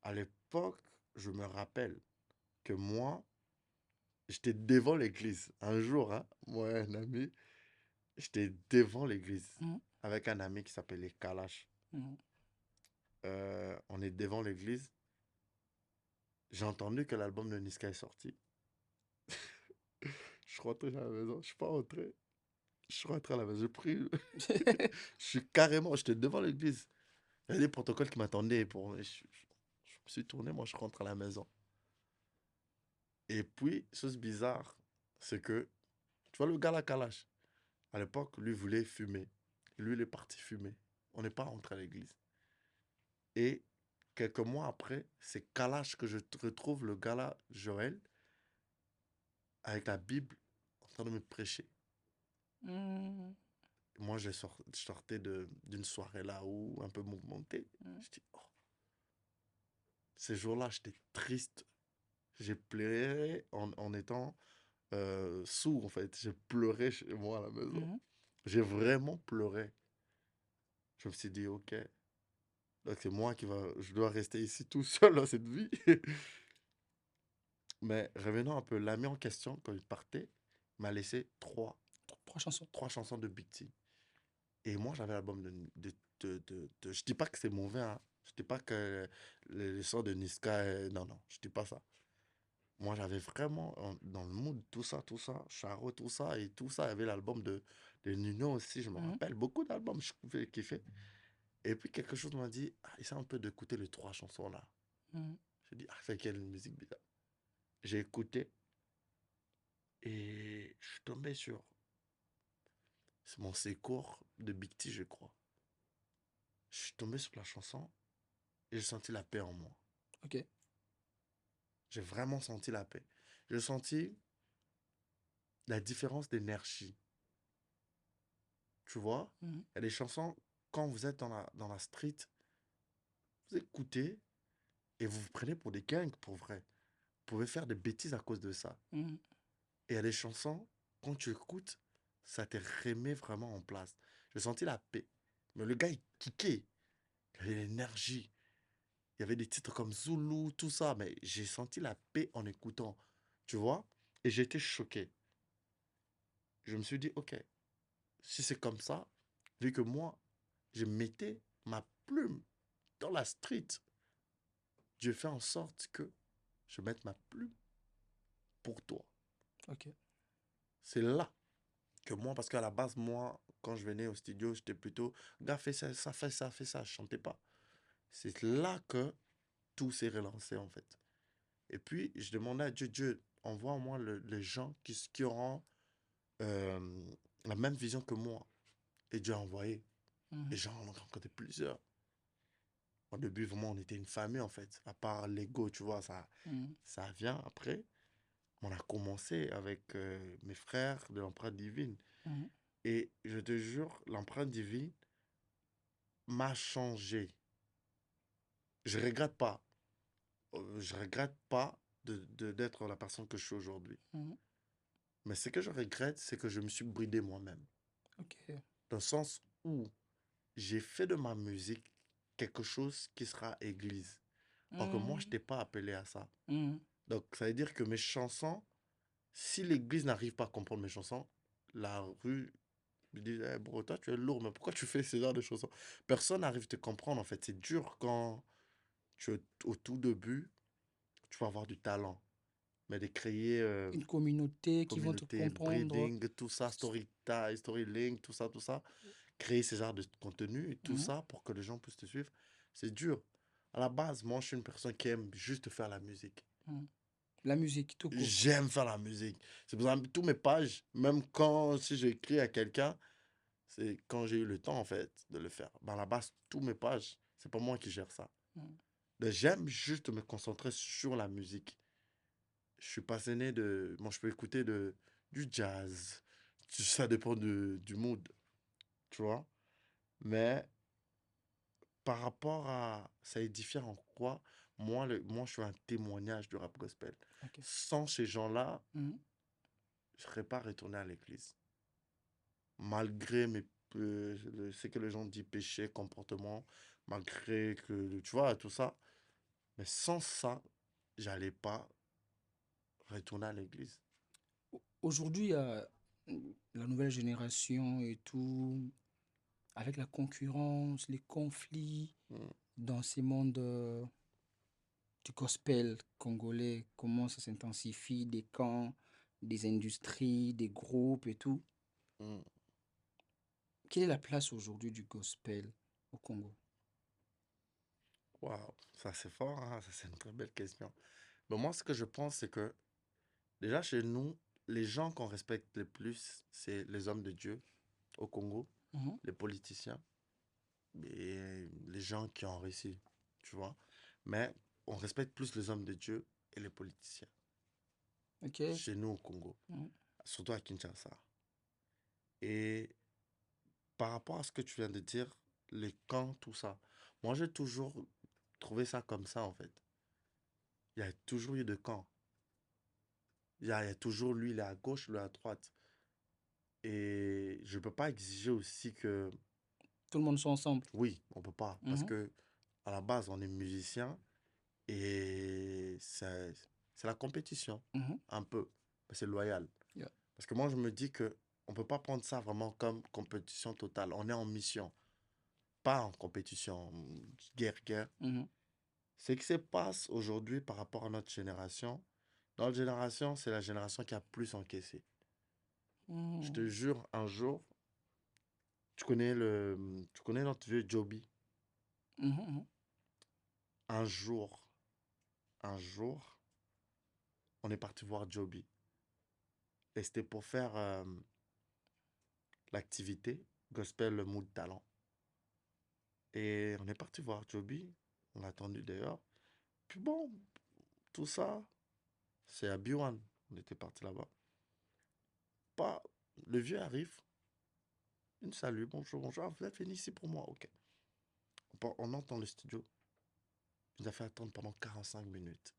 À l'époque, je me rappelle que moi, j'étais devant l'église. Un jour, hein, moi et un ami, j'étais devant l'église Mhm. avec un ami qui s'appelait Kalash. Mhm. On est devant l'église. J'ai entendu que l'album de Niska est sorti. Je suis rentré à la maison. Je suis pas rentré. Je suis rentré à la maison. J'ai pris. Je suis carrément. J'étais devant l'église. Il y avait des protocoles qui m'attendaient. Je me suis tourné. Moi, je rentre à la maison. Et puis, chose bizarre, c'est que. Tu vois le gars, la Kalash. À l'époque, lui voulait fumer. Lui, il est parti fumer. On n'est pas rentré à l'église. Et quelques mois après, c'est Kalash que je retrouve le gars là, Joël, avec la Bible, en train de me prêcher. Mhm. Moi, je sortais d'une soirée là où un peu mouvementée. Je dis, oh, ces jours-là, j'étais triste. J'ai pleuré en étant sourd, en fait. J'ai pleuré chez moi à la maison. Mhm. J'ai vraiment pleuré. Je me suis dit, ok, donc c'est moi je dois rester ici tout seul dans cette vie. Mais revenons un peu, l'ami en question, quand il partait, m'a laissé Trois chansons. 3 chansons de Big T. Et moi, j'avais l'album je dis pas que c'est mauvais, hein. Je dis pas que les sons de Niska, non, non, je dis pas ça. Moi, j'avais vraiment, dans le mood, tout ça, Charo, tout ça, et tout ça. Il y avait l'album de Nuno aussi, je me Mhm. rappelle. Beaucoup d'albums, je pouvais kiffer. Et puis, quelque chose m'a dit, ah, essaie un peu d'écouter les 3 chansons là. Mhm. Je dis, ah, c'est quelle musique bizarre. J'ai écouté, et je suis tombé c'est mon secours de Big T, je crois. Je suis tombé sur la chanson, et j'ai senti la paix en moi. Ok. J'ai vraiment senti la paix. J'ai senti la différence d'énergie. Tu vois, Mhm. il y a des chansons, quand vous êtes dans la street, vous écoutez et vous vous prenez pour des gangs, pour vrai. Vous pouvez faire des bêtises à cause de ça. Mhm. Et il y a des chansons, quand tu écoutes, ça te remet vraiment en place. J'ai senti la paix. Mais le gars, il kickait. Il y avait l'énergie. Il y avait des titres comme Zulu, tout ça. Mais j'ai senti la paix en écoutant. Tu vois? Et j'ai été choqué. Je me suis dit, ok, si c'est comme ça, vu que moi, je mettais ma plume dans la street, Dieu fait en sorte que je mette ma plume pour toi. Ok. C'est là que moi, parce qu'à la base, moi, quand je venais au studio, j'étais plutôt, gars, fais ça, ça, fais ça, fais ça, je chantais pas. C'est là que tout s'est relancé, en fait. Et puis, je demandais à Dieu, Dieu, envoie-moi les gens qui auront euh, la même vision que moi. Et Dieu a envoyé. Et Mhm. j'en ai rencontré plusieurs. Au début, vraiment, on était une famille, en fait. À part l'ego, tu vois, Mhm. ça vient après. On a commencé avec mes frères de l'empreinte divine. Mhm. Et je te jure, l'empreinte divine m'a changé. Je regrette pas. Je regrette pas d'être la personne que je suis aujourd'hui. Mhm. Mais ce que je regrette, c'est que je me suis bridé moi-même. Ok. Dans le sens où j'ai fait de ma musique quelque chose qui sera église. Or que moi, je Mhm. n'étais pas appelé à ça. Mhm. Donc, ça veut dire que mes chansons, si l'église n'arrive pas à comprendre mes chansons, la rue me dit, eh, bro, toi, tu es lourd, mais pourquoi tu fais ce genre de chansons? Personne n'arrive à te comprendre, en fait. C'est dur quand tu es au tout début, tu vas avoir du talent. Mais de créer Une communauté qui vont te communauté, comprendre. breeding, tout ça, storytelling, tout ça, créer ce genre de contenu, et tout Mhm. ça pour que les gens puissent te suivre, c'est dur. À la base, moi, je suis une personne qui aime juste faire la musique. Mhm. La musique, tout court. J'aime faire la musique. C'est pour ça que tous mes pages, même quand si j'écris à quelqu'un, c'est quand j'ai eu le temps en fait de le faire. Dans la base, tous mes pages, c'est pas moi qui gère ça. Mhm. Mais j'aime juste me concentrer sur la musique. Je suis passionné de... Moi, je peux écouter du jazz. Ça dépend du mood, tu vois. Mais par rapport à... Ça édifie en quoi? Moi, je suis un témoignage du rap gospel. Ok. Sans ces gens-là, Mhm. je ne serais pas retourné à l'église. Malgré ce que les gens disent péché, comportement, malgré que, tu vois, tout ça. Mais sans ça, j'allais pas retourner à l'église. Aujourd'hui, la nouvelle génération et tout, avec la concurrence, les conflits Mm, dans ces mondes du gospel congolais, comment ça s'intensifie, des camps, des industries, des groupes et tout. mm. Quelle est la place aujourd'hui du gospel au Congo? Waouh, ça c'est fort, hein, ça c'est une très belle question. Mais moi, ce que je pense, c'est que déjà chez nous, les gens qu'on respecte le plus, c'est les hommes de Dieu au Congo, Mhm. les politiciens et les gens qui ont réussi, tu vois. Mais on respecte plus les hommes de Dieu et les politiciens Ok. chez nous au Congo, Mhm. surtout à Kinshasa. Et par rapport à ce que tu viens de dire, les camps, tout ça, moi j'ai toujours trouvé ça comme ça en fait. Il y a toujours eu de camps. Il y a toujours lui, il est à gauche, lui à droite. Et je ne peux pas exiger aussi que, Tout le monde sont ensemble. oui, on peut pas. Parce Mhm. que à la base, on est musicien et c'est la compétition, Mhm. un peu. Mais c'est loyal. Yeah. Parce que moi, je me dis que on peut pas prendre ça vraiment comme compétition totale. On est en mission, pas en compétition, guerre. Mhm. Ce qui se passe aujourd'hui par rapport à notre génération, notre génération, c'est la génération qui a plus encaissé. Je te Mhm. jure, un jour, tu connais notre vieux Joby. Mhm. Un jour, un jour, on est parti voir Joby. Et c'était pour faire l'activité Gospel Mood Talent. Et on est parti voir Joby. On l'a attendu d'ailleurs. Puis bon, tout ça, c'est à Biwan. On était parti là-bas. Pas, le vieux arrive. Une salut, bonjour, bonjour. Ah, vous êtes venu ici pour moi, ok. On entend le studio. Il nous a fait attendre pendant 45 minutes.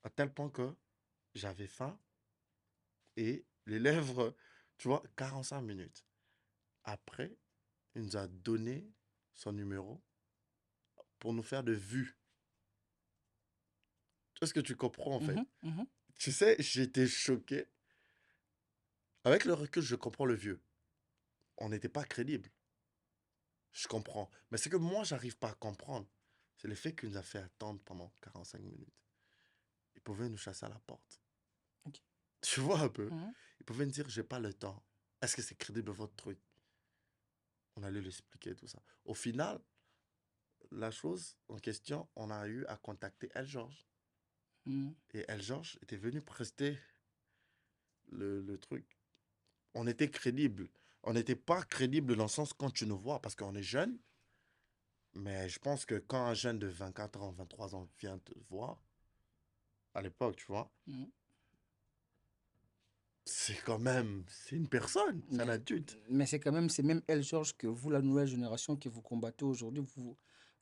À tel point que j'avais faim et les lèvres, tu vois, 45 minutes. Après, il nous a donné son numéro pour nous faire de vues. Tu vois ce que tu comprends en fait? Mhm. Mhm. Tu sais, j'étais choqué. Avec le recul, je comprends le vieux. On n'était pas crédible. Je comprends. Mais ce que moi, j'arrive pas à comprendre, c'est le fait qu'il nous a fait attendre pendant 45 minutes. Il pouvait nous chasser à la porte. Ok. Tu vois un peu? Mhm. Il pouvait nous dire, j'ai pas le temps. Est-ce que c'est crédible votre truc? On allait lui expliquer tout ça. Au final, la chose en question, on a eu à contacter El Georges. Mhm. Et El Georges était venu prester le truc. On était crédible. On n'était pas crédible dans le sens quand tu nous vois, parce qu'on est jeune. Mais je pense que quand un jeune de 24 ans, 23 ans vient te voir, à l'époque, tu vois, Mhm. c'est une personne, c'est un Mais, adulte. mais c'est même El Georges que vous, la nouvelle génération que vous combattez aujourd'hui,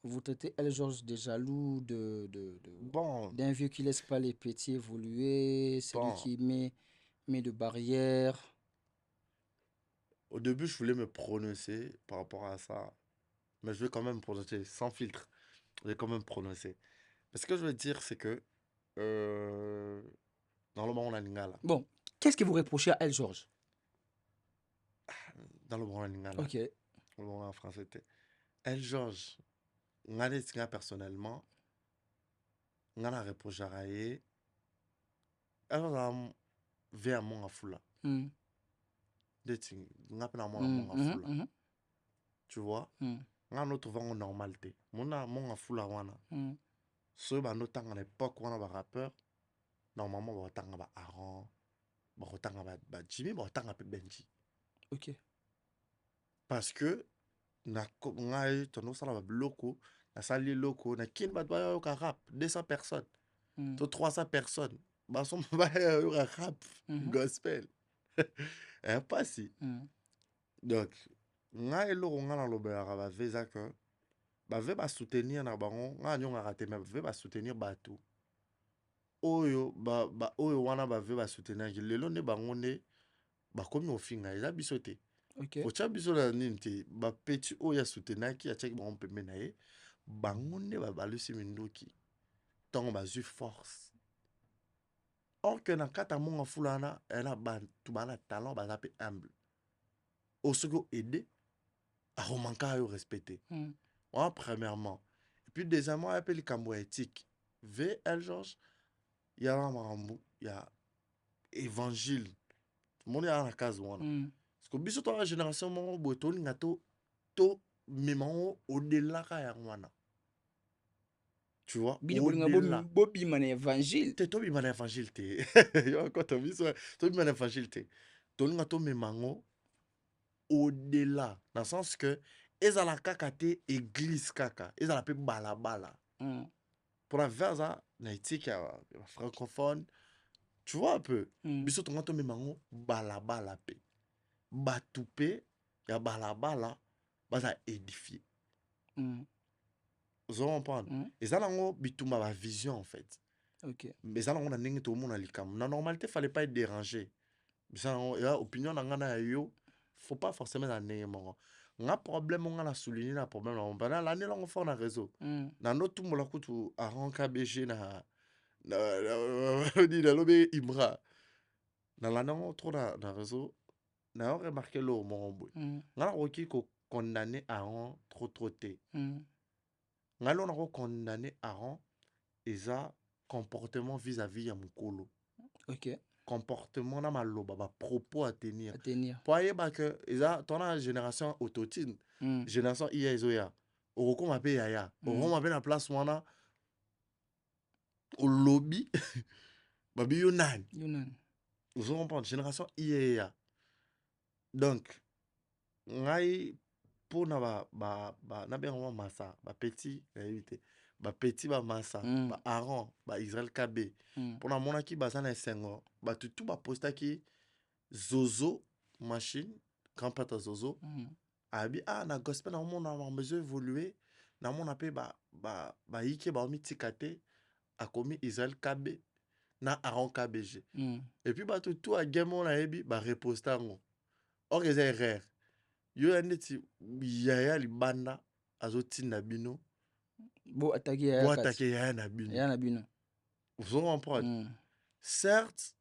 vous traitez El Georges de jaloux, Bon, d'un vieux qui laisse pas les petits évoluer, celui bon, qui met de barrières. au début, je voulais me prononcer par rapport à ça, mais je vais quand même me prononcer sans filtre. Je vais quand même me prononcer. Mais ce que je veux dire, c'est que euh, dans le monde lingala, Bon, qu'est-ce que vous reprochez à El Georges? dans le monde lingala, Ok. le monde en français, c'était El Georges, ngale tinga personnellement, ngana reproche à elle va vers mon afula. Mhm. Dating, ngapena mon Mhm. afula. Mhm. Tu vois? Mhm. Nga no trouva en normalité. Mon afula wana. Mhm. So ba no tanga à l'époque wana ba rappeur, normalement ba tanga ba Aaron, ba tanga ba Jimmy, ba tanga pe Benji. Ok. Parce que na ko ngai tono sala ba bloko na sali loko na kin bato bayoka rap 200 personnes to 300 personnes baso bayoka rap gospel pasi donc nga eloko nga nalobelaka bave eza ke bave basoutenir na bango nga nyongaka te me bave basoutenir bato oyo oyo wana bave basouteniraki lelo nde bango nde bakomi ofinga eza biso te kotia biso na nini te bapeti oyo asoutenaki atiaki bango pembe na ye bango nde babalusi minduki ntango bazwi force or ke na kati ya monga fula wana ena bato bana talent baza mpe humble oyo soki oede akomanka yo respecte wana premièrement et puis deuxièmement aya mpe likambo ya éthique vl george ya na makambo ya évangile tomoni yaa na case wana parce que biso toka génération moko boye tolinga to memango au-delà yango wana tu vois bobima na évangile te tobima na évangile te yo kota biso tobima na évangile te tolinga tomemango au-delà na sens que ezala kaka te église kaka ezala mpe balabala mpona verza na éthique ya francophone tu vois un peu biso tonga tomemango balabala mpe bato mpe ya balabala baza édifié ozo comprendre eza nango bitumba bavision en fait eza nango na ndenge tomona likambo na normalité fallait pas être dérangé bisa nango ya opinion na nga na ya yo faut pas forcément na ndenge moko nga problème nga na souligner na problème na mbana la nela ngo fort na réseau na ndo tumbola kutu Aron KBG na lobe Imra na la nango trop na réseau na remarqué lo mo boy nga na roki ko condamner Aron trop te nga lo na ko condamner Aron eza comportement vis-à-vis ya mukolo comportement na maloba ba propos à tenir po ayeba que eza tona génération autotune génération iya ezoya okokoma pe yaya okokoma pe na place wana olobi babi yo nani ozo comprendre génération iya donc ngai pona na benga masa ba petit éviter ba petit ba masa ba Aaron ba Israël KB pona monaki baza na esengo bato tout ba postaki Zozo machine grand pata Zozo abi na gospel na mona na besoin évoluer na mona pe ba yike ba omitika te akomi Israël KB na Aaron KBG et puis bato tout a game on a ebi ba reposta ngo or eza erreur yo ya ndeti yaya libanda azotinda bino bo attaquer yaya na bino vous comprenez certes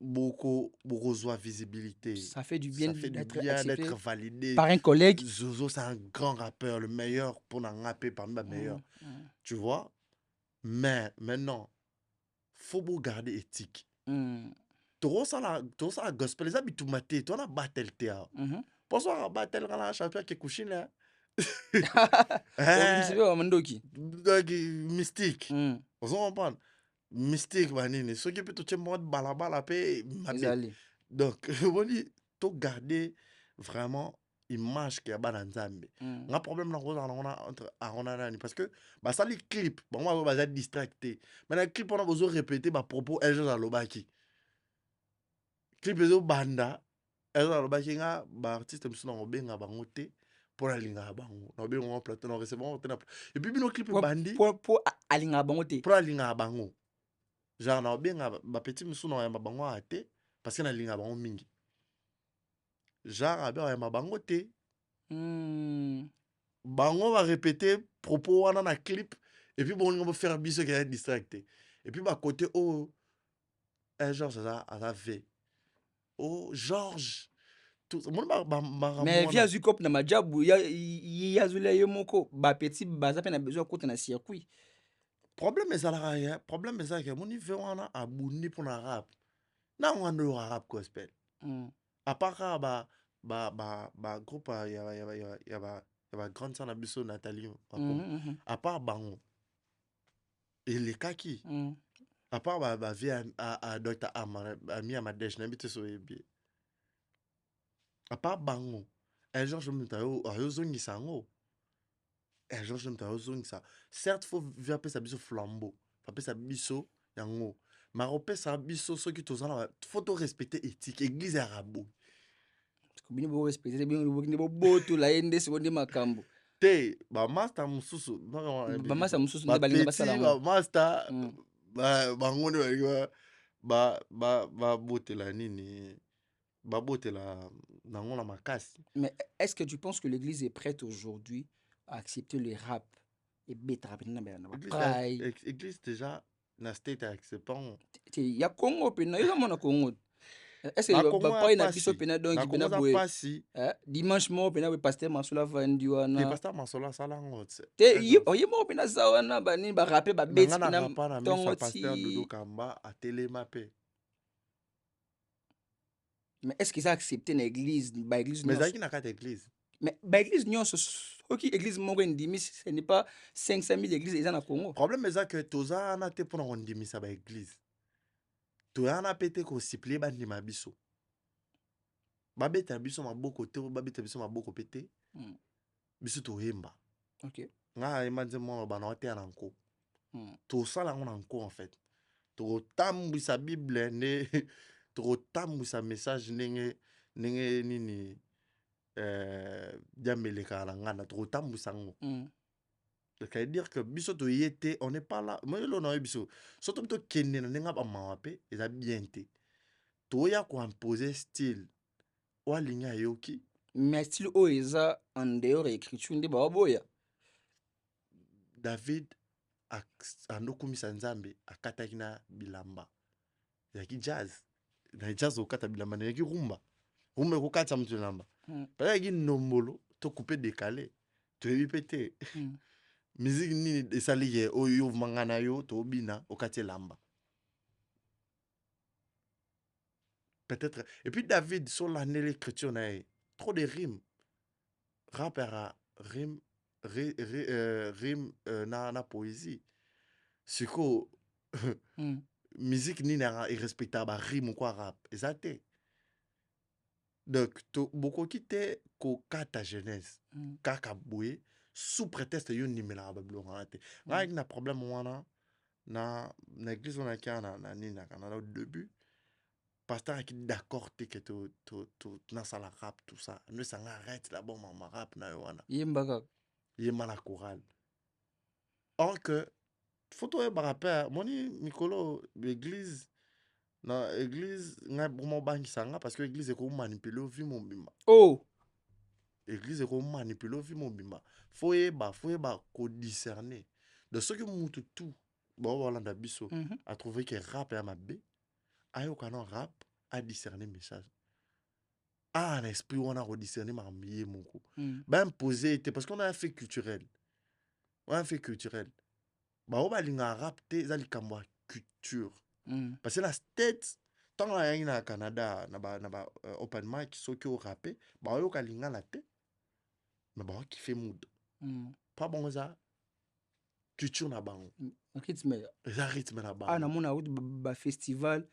beaucoup besoin visibilité ça fait du bien d'être validé par un collègue. Zozo c'est un grand rappeur le meilleur pour n'en rapper parmi les meilleurs tu vois mais maintenant faut vous garder éthique toi ça la gospel les habits tout maté toi na battle te pour ça battle quand la champion qui couche là mystique vous comprenez mystique banini ce qui peut tout mode balabala pe mabe donc on dit to garder vraiment image qui a ba nzambe nga problème na koza na entre Arona nani parce que ba sali clip bon moi ba distracté mais na clip on a besoin répéter ba propos eljo za lobaki clip ezo banda eljo za lobaki nga ba artiste msuna ngobenga bango te pour alinga bango na bengo plateau na recevoir et puis bino clip bandi pour alinga bango te pour alinga bango genre na benga ba petit msuna ya bango ate parce que na linga bango mingi genre abe ya bango te bango va répéter propos wana na clip et puis bon on va faire biso qui est distracté et puis ba côté Georges ça fait Georges tout mais via Zukop na majabu ya zule yo moko ba petit baza pe na besoin côté na circuit problème ezalaka problème ezalaka mon niveau wana abundi pour na rap na ngando rap gospel à part ba groupe ya grande sœur na biso Nathalie à part bango et les kaki à part ba vie à Dr Ami Amadesh na bité so ebi à part bango un jour je me tayo ayozongisa ngo Georges Mta ozongisa certes faut via pesa biso flambeau fa pesa biso yango mara opesa biso soki toza na faut to respecter éthique église ya rabo bino borespecte bino bokende bobotola ye nde siko nde makambo te bamaster mosusu bamasa mosusu nde balinga basala bapeti yango. bamaster bango nde balingi babotela nini babotela nango na makasi. Mais est-ce que tu penses que l'église est prête aujourd'hui à accepter le rap et bête rap na praille Église déjà na state acceptant ya Congo pena yo mona Congo est-ce na que Congo ba na biso pena donc na pena Congo za boye pasi dimanche mo pena pasteur Masula vandi te wana pasteur Masola salango te ye mo pena za wana ba nini ba rapper ba bête nanga na pena rapa na tongo mesa pasteur Dodo ti. Kamba atelema pe Mais est-ce qu'ils ont accepté l'église ba église mais non zaki na kati église mais ba église non OK église moko ndimi ce n'est pas 500 000 églises ils en a Congo. problème eza que toza na te pona kondimisa ba église toya na pete ko supplie bandima biso babeta biso maboko te babeta biso maboko pete biso toyemba OK nga yemba nze mwana bana te na nko tosala ngo na nko en fait tokotambwisa bible nde tokotambwisa message ndenge nini diambe elekaka na ngana tokotambwisa ngo ça veut dire que biso toye te on n'est pas là moi lo na biso surtout to kende na ndenge bamawa pe eza bien te toya ko imposer style oalingi ayoki mais style o eza en dehors écriture nde ba boya David andokumisa nzambe akataki na bilamba yaki jazz na jazz okata bilamba na yaki rumba ekokatisa moto bilamba pala yaki nombolo to coupe décalé toyebi pe te musique nini esali ye oyo ovumanga na yo tobina okati elamba peut-être et puis David sur l'année l'écriture na ye trop de rimes rapera rime rime na poésie siko musique nini irrespectable ba rime quoi rap eza te donc bokoki te kokata jeunesse kaka boye sous prétexte yo nimelaka babiloko wana te ngai na problème wana na église wana kia na nini na Canada au début pasteur aki d'accord te que nasala rap tout ça nous sanga arrête d'abord ma rap na yo wana yemba na chorale or que photo ya barapper moni mikolo l'église na église ngai bomo bangisanga parce que église eko manipuler vie mobimba église eko manipuler vie mobimba faut yeba ko discerner de ce que mutu tout bon voilà biso a trouvé que rap ya mabe ayo kana rap a discerner message un esprit on a rediscerner marmier moko ba imposer te parce qu'on a un fait culturel ba obalinga rap te za likambo culture parce que la state tant ayaki na Canada na ba open mic soki o rapper ba oyoka lingala te mais ba kife mood pas bon za culture na bango rythme na bango na mona ba festival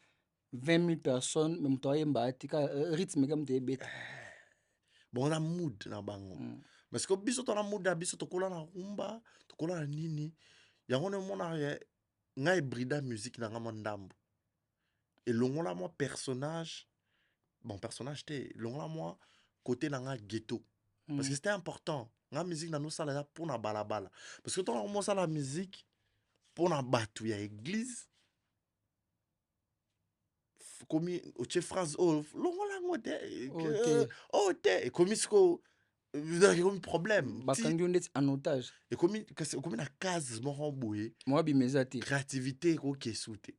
20 000 personnes même toi yemba tika rythme comme te bête bon na mood na bango parce que biso to na mood na biso tokola na rumba tokola na nini yango ne mona ye ngai brida musique na ngamo ndambo et longola moi personnage te longola moi côté na nga ghetto parce que c'était important nga musique na nous sala ya pour na balabala parce que ton mo sala musique pour na batu ya église comme o phrase longola ngote te comme siko un problème bakangi ndeti en otage et comme na case mo boye moi bimezati créativité ko kesute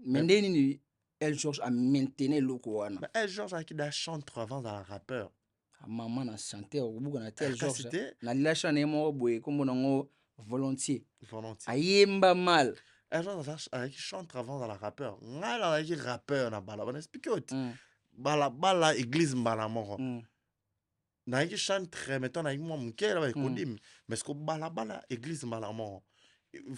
mais ndeni El George a maintenu le wana mais El George qui da chanteur avant dans rappeur maman na chanteur obuka na tel George na lila chane mo boye kombo nango volontiers ayemba mal El George qui chante avant dans la rappeur ngala qui rappeur na bala on explique autre bala église mbala moko na qui chante très mettons na moi mukela ba kodim mais ce que bala église mbala moko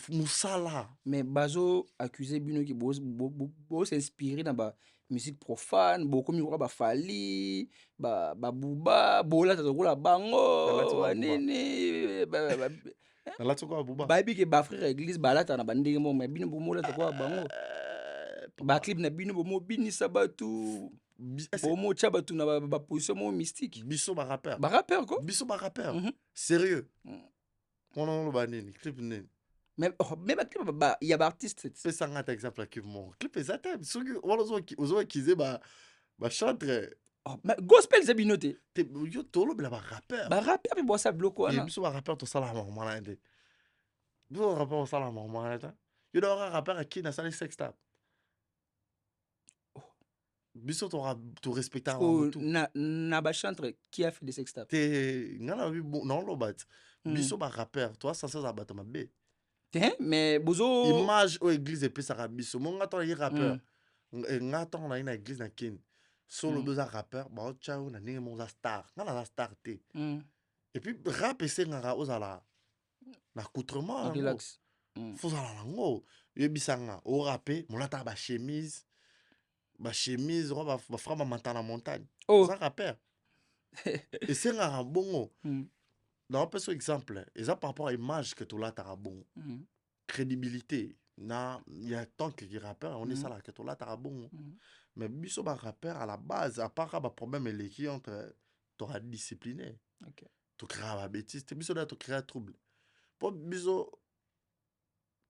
musala mais bazo accusé bino ki bo s'inspirer na ba musique profane, bokomi kwa bafali, babuba, bolata lokola nalati bango, kwa buba banini, nalati kwa buba bayebi ke bafrère église balata na bandenge mo me bino bomolata kwa bango. papa Baclip na bino bomobinisa bato, ese bomotya bato na baposition mo mystique. biso barapeur Barapper quoi. biso barapeur Mhm. sérieux Mm. wana oloba nini clip nini Mais mais baclip il y a baartiste. pesanga ta exemple akive moko clip eza te soki wana ozoakize bachantre Oh, mais gospel eza bino te. yo tolobela barapeur Barapper mpe bosa biloko wana. biso barapeur tosalaka mamana te biso barapeur osalaka mamana te yo daoka rapeur akini asali sextap biso torespectaka bango Oh, tu na bachantre qui a fait des sextapes. te nga naoloba ti Mm. biso barapeur toa sanse oza bato mabe Mais bozo. image oyo église epesaka biso mo nga ntango naye rappeur Mm. nga ntango naye na église na kini so olobi oza rappeur baotya yo na ndenge mo oza star nga naza star te Mm. epuis rap esengaka ozala na accoutrement yango Relax. Mm. fozala nango oyebisanga orape molataka bachemise bafra bamata na montagne Oh. oza rappeur esengaka bongo Mm. naopesa exemple eza par rapport à image ke tolataka bongo Mm. crédibilité ya tant que rappeur on Mhm. esalaka ke tolataka bongo Mm. mais biso barapeur à la base à part baproblème eleki entre tora discipliné Ok. tokréaka babétise te biso da tokréa trouble mpo biso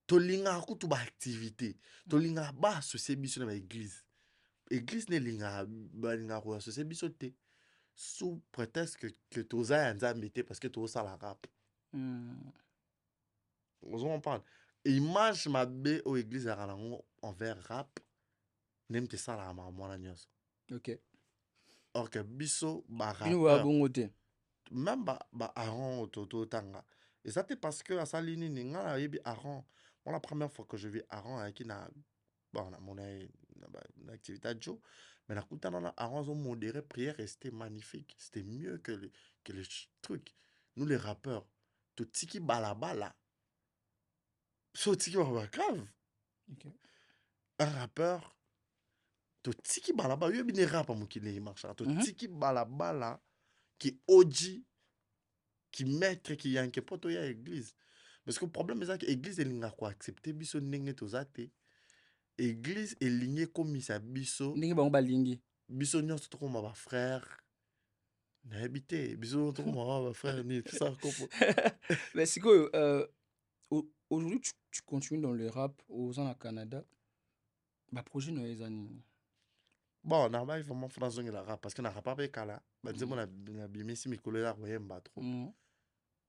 tolingaka kutu baactivité tolingaka baasocie biso na baéglise église nde balingaka koasocie biso te sous prétexte que toza ya nzambe te parce que tozosala rap Mm. ozocomprendre image mabe oyo église ezalaka nango envers rap ndenge te esalaka makambo wana nyonso Ok. or que biso Bino boya barapeur bongo te. même baaron oyo totanga eza te parce que asali nini nga nayebi aron moi la première fois que je vis aron ayaki na namona ye na activité ya jo mais nakutana na aron azomodéré prière et c'était magnifique c'était mieux que les trucs nous les rappeurs totiki balabala so otiki baba grave Ok. un rappeur totiki balabala oyebi ne rap ya mokili marchaka totiki balabala ki oji ki maître ki yanke mpo toya église parce que problème ezaki église elingaka koaccepte biso ndenge toza te église elingi ekomisa biso Ndenge bango balingi. biso nyonso tokoma bafrère nayebi te biso tokoma bafrère nini tosala kopo Mais sikoyo, aujourd'hui tu continues dans le rap aux au Canada. Projet no eza nini? bon nabai vraiment fona azongela rap parce que na rapa mpe kala banzembo nabimisi mikolo eza koyemba trop Mm.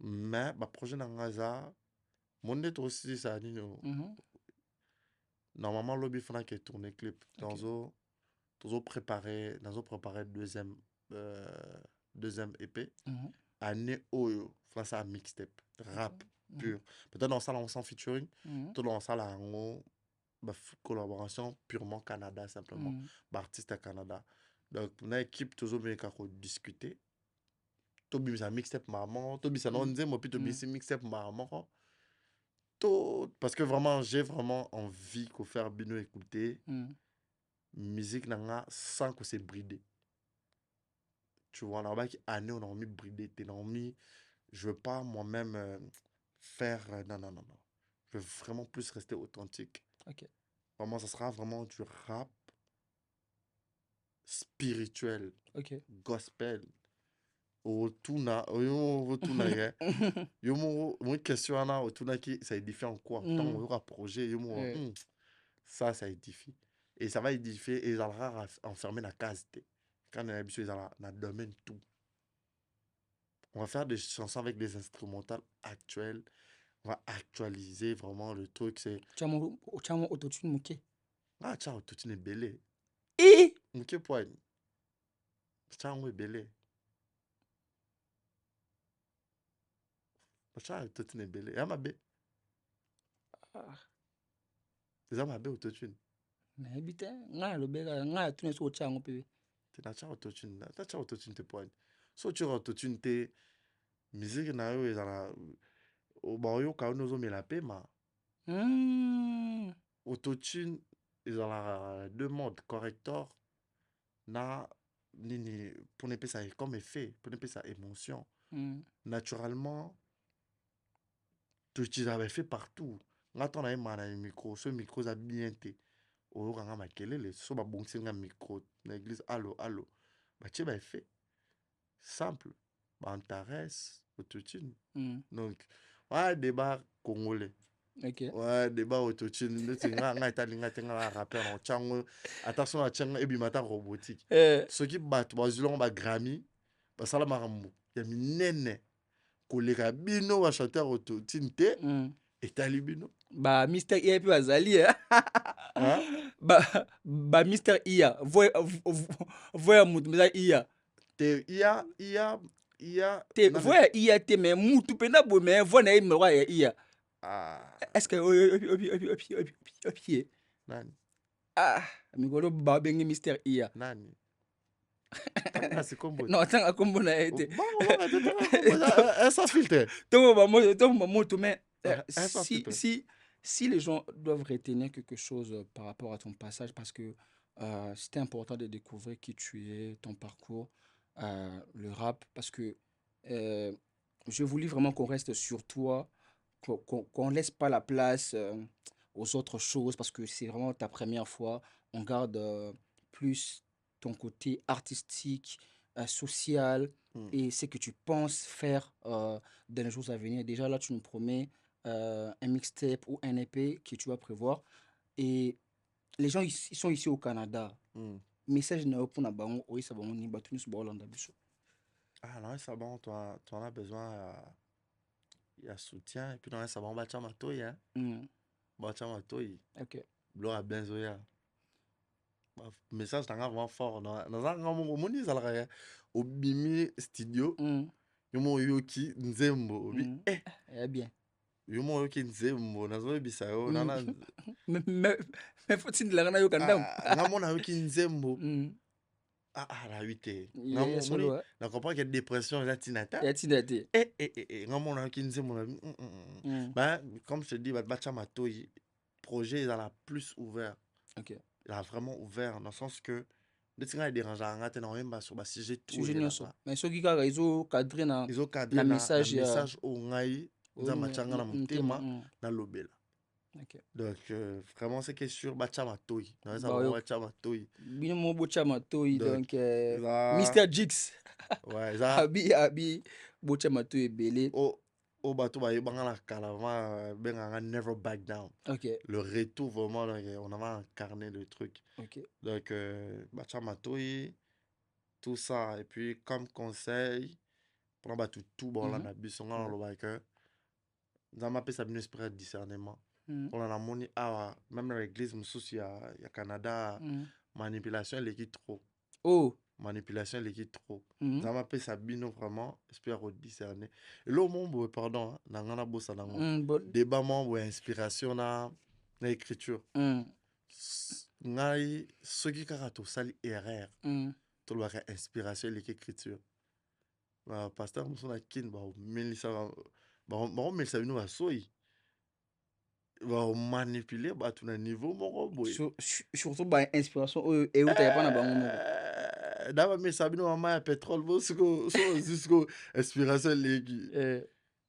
mais baprojet na ngai eza monde tokosilisa nini Mhm. normalement lobi fanaki etourne clip Ok. préparer deuxième EP Mhm. année oyo face à mixtape rap Mhm. pur peut-être dans ça sans featuring Mhm. tout dans ça là en collaboration purement Canada simplement Mhm. artiste à Canada donc na équipe toujours bien qu'à discuter to bimisa mixtape maman to bisa non nzembo puis to bimisa mixtape maman to parce que vraiment j'ai vraiment envie qu'on faire bino écouter Mm. musique nanga sans que c'est bridé tu vois on a qui année on a mis bridé on a mis je veux pas moi-même faire non non non non je veux vraiment plus rester authentique Ok. vraiment ça sera vraiment du rap spirituel Ok. gospel otuna oyo otuna ye yo mo question wana otuna qui ça édifie en quoi tant on aura projet yo mo Ouais. ça édifie et ça va édifier et ça va enfermer la case quand on a habitué dans la domaine tout on va faire des chansons avec des instrumentales actuelles on va actualiser vraiment le truc c'est Chamo autotune muke. ah ciao tout une belé Eh! muke point ciao est belé ciao tout une belé ya mabe Ah, eza mabe autotune nayebi te ngai alobeka ngai atuna so otya yango mpe. te na ciao autotune na ciao autotune te point so tu autotune te musique na yo ezala baoyoka yo ozomela pema Mm. autotune ezalaka deux modes corrector na nini pour ne pas ça comme effet pour ne pas ça émotion naturellement tu avais fait partout quand on a un micro ce micro a bien été au rang makelele so ba bon singa micro na église allo ba tu ba fait simple ba Antares autotune donc ouais débat congolais Ok. ouais débat autotune nga italinga tenga rappeur en chango attention à chango et bimata robotique ce qui bat bazulon ba Grammy ba sala marambo ya minene koleka bino ba chanteur autotune te et talibino Ba Mr. Ia puis bazali hein ba Mr. Ia voya mutu meza Ia te il y a te non mais voya Ia te mais mutu penda bo mais vo na me wa Ia ah est-ce que nani mikolo ba bengi Mr. Ia nani tanga sikombo non tanga kombo na ete bango tanga kombo ça filtre to ba moto mais ça filtre si les gens doivent retenir quelque chose par rapport à ton passage, parce que c'était important de découvrir qui tu es, ton parcours, le rap, parce que euh, je voulais vraiment qu'on reste sur toi, qu'on laisse pas la place aux autres choses, parce que c'est vraiment ta première fois. On garde plus ton côté artistique, social, et ce que tu penses faire dans les jours à venir. Déjà là, tu nous promets un mixtape ou un EP que tu vas prévoir. Et les gens ils sont ici au Canada. Message na pour na bango oyi sa bango ni batu ni ba Hollande biso. ah non ça bon toi tu en as besoin il y a soutien et puis dans ça bon ba chama toi hein ba chama toi OK. blo a benzoya message tanga vraiment fort dans un grand moment moni ça la au bimi studio yomo yoki nzembo obi bien. yomo yoki nzembo nazo bisa yo nana Mais faut-il la na yo kandam. ngamona yoki nzembo la 8 ngamo moni na comprend que dépression là tinata Ya tinate. ngamona yoki nzembo bah comme je te dis ba chama toi projet il a plus ouvert. OK. Il a vraiment ouvert dans le sens que les gens ils dérangent à na même sur ba sujet tout Sujet là nyonso. Mais soki kaka izo cadrer na ils ont cadré na na message ya message au ngai za machanga na motema na lobela. OK. Donc vraiment c'est que sur ba chama toi na ça Ba yo ba chama toi bino mo bo chama toi donc là Mr. Jix ouais ça abi bo chama toi ebele. au bateau ba yebanga na kalama benga never back down. OK. Le retour vraiment là, on avait incarné le truc. OK. Donc ba chama toi tout ça et puis comme conseil pour ba tout bon là na biso ngana lo que dans ma pesa bien esprit discernement on a moni awa même dans l'église mususu ya Canada manipulation l'équipe trop manipulation l'équipe trop dans ma pesa bino vraiment espère au discerner et là mon pardon na ngana bossa nango débat mon inspiration na écriture ngai soki kaka to sali erreur to lo inspiration l'écriture pasteur musona kin ba melisa ba melisa bino ba soi ba manipuler ba tu na niveau moko boy surtout ba inspiration e uta ya pana bango moko da ba melisa bino mama ya pétrole bo siko jusqu'au inspiration legi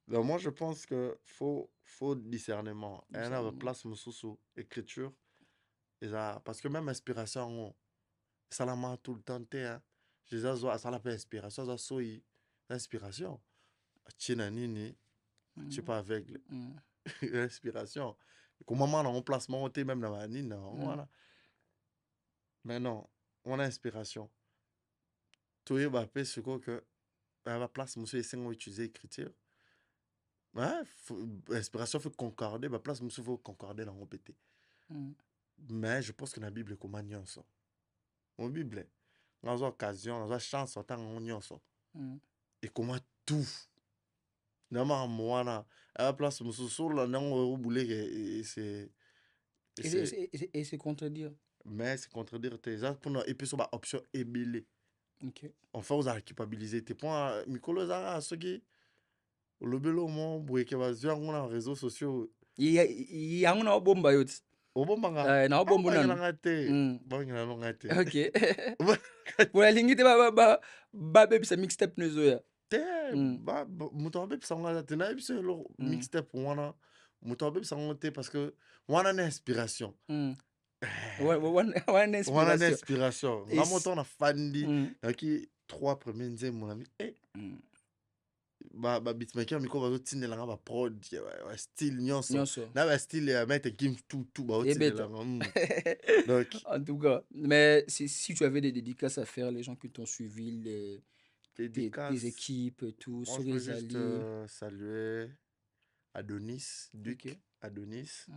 donc moi je pense que faut discernement et on a place mususu écriture et ça parce que même inspiration ça la main tout le temps hein Jésus ça la fait inspiration ça soi inspiration tina nini tu pas aveugle inspiration comment on a un placement même dans la nini voilà mais non on a inspiration tout est bappé ce que à la place monsieur et cinq utiliser écriture ouais inspiration faut concorder la place monsieur faut concorder dans mon pété mais je pense que la Bible est comme un nyonso mon Bible dans une occasion dans une chance en tant qu'on nyonso et comment tout nama mwana à la place mususu la nango boulé et c'est contredire mais c'est contredire tes gens pour et puis sur ba option ébélé OK enfin vous allez culpabiliser tes points mikolo za soki lobelo mo boye ke bazwa ngona réseaux sociaux yango na bomba yoti obomanga Na bombo nanu. abangelanga te Mm. bangelananga te Ok. Bolingi te babebisa mixtape na ezoya. te Mm. moto abebisa ngo aza te nayebi so eloko Mm. mixtape wana moto abebisa ngo te parce que wana na inspiration Mm. wana na Inspiration. inspiration nga moto nafandi Mm. nayaki 3 premier nzembo na Mm. babitmaker mikro bazotindelanga baprod style nyonso Nyonso. na bastyle ya maître Gims tout bazotindelanga donc En tout cas, mais si tu avais des dédicaces à faire, les gens qui t'ont suivi, tes dédicace équipes et tout, moi je veux juste Sorizali. saluer Adonis Duc Ok. Adonis Mm.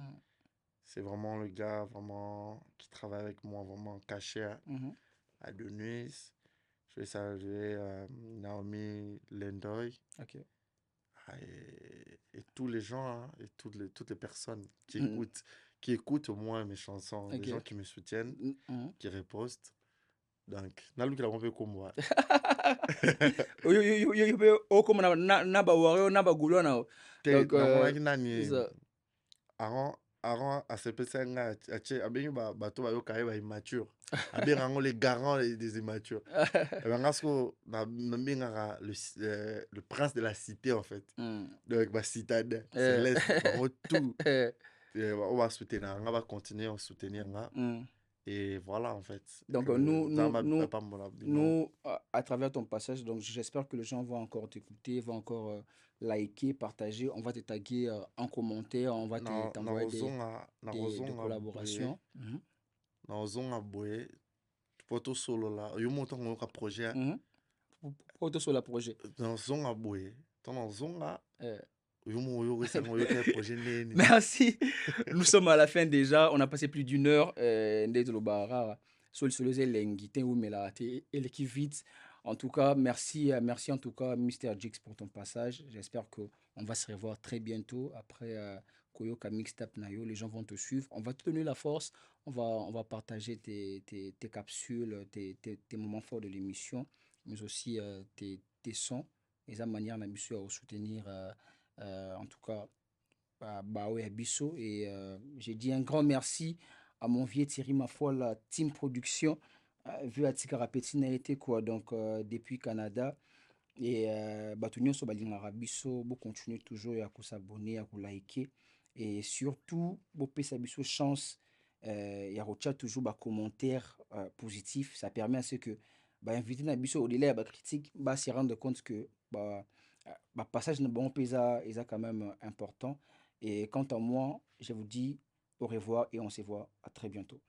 c'est vraiment le gars vraiment qui travaille avec moi vraiment caché hein. Mhm. Adonis je vais saluer Naomi Lendoy Ok. et tous les gens hein, et toutes les personnes Mm. qui écoutent au moins mes chansons, Ok. les gens qui me soutiennent, Mm. qui repostent. Donc, naluki la rompe comme moi. Comme na ba wario na ba gulo na. Donc namonaki nani ça. avant asepesa nga atie abengi bato bayoka ye baimmature abenga yango les garants des immatures ebanga siko nabengaka le prince de la cité en fait Mm. donc bacitadin céleste bango tout on va soutenir on va continuer à soutenir nga Mm. et voilà en fait Donc que nous, à travers ton passage, donc j'espère que les gens vont encore t'écouter, vont encore liker, partager. On va te taguer en commentaire, on va t'envoyer des collaborations. Mhm. nazonga boye poto solo la yo moto ngoka projet Mhm. Pour tout sur le projet. nazonga boye to nazonga Euh, yo mo yo resango yo ka projet neni Merci. Nous sommes à la fin déjà. On a passé plus d'une heure. En tout cas, merci en tout cas, Mister Jix, pour ton passage. J'espère qu'on va se revoir très bientôt après Koyoka Mixtape Nayo. Les gens vont te suivre. On va te donner la force. On va partager tes capsules, tes moments forts de l'émission, mais aussi tes sons. Et ça, manière à soutenir, en tout cas, ouais, Bisso. Et j'ai dit un grand merci à mon vieux Thierry Mafoy, la team production, vu à Tikara Petina été quoi, donc depuis Canada. Et Batunio so balingara Bisso, bon continuer toujours à s'abonner, à liker. Et surtout, bon pesa Bisso chance, et à toujours bah commentaires positifs. Ça permet à ce que bah inviter na Bisso au-delà de la critique, bah se rendre compte que bah passage de bon pesa est quand même important. Et quant à moi, je vous dis au revoir et on se voit à très bientôt.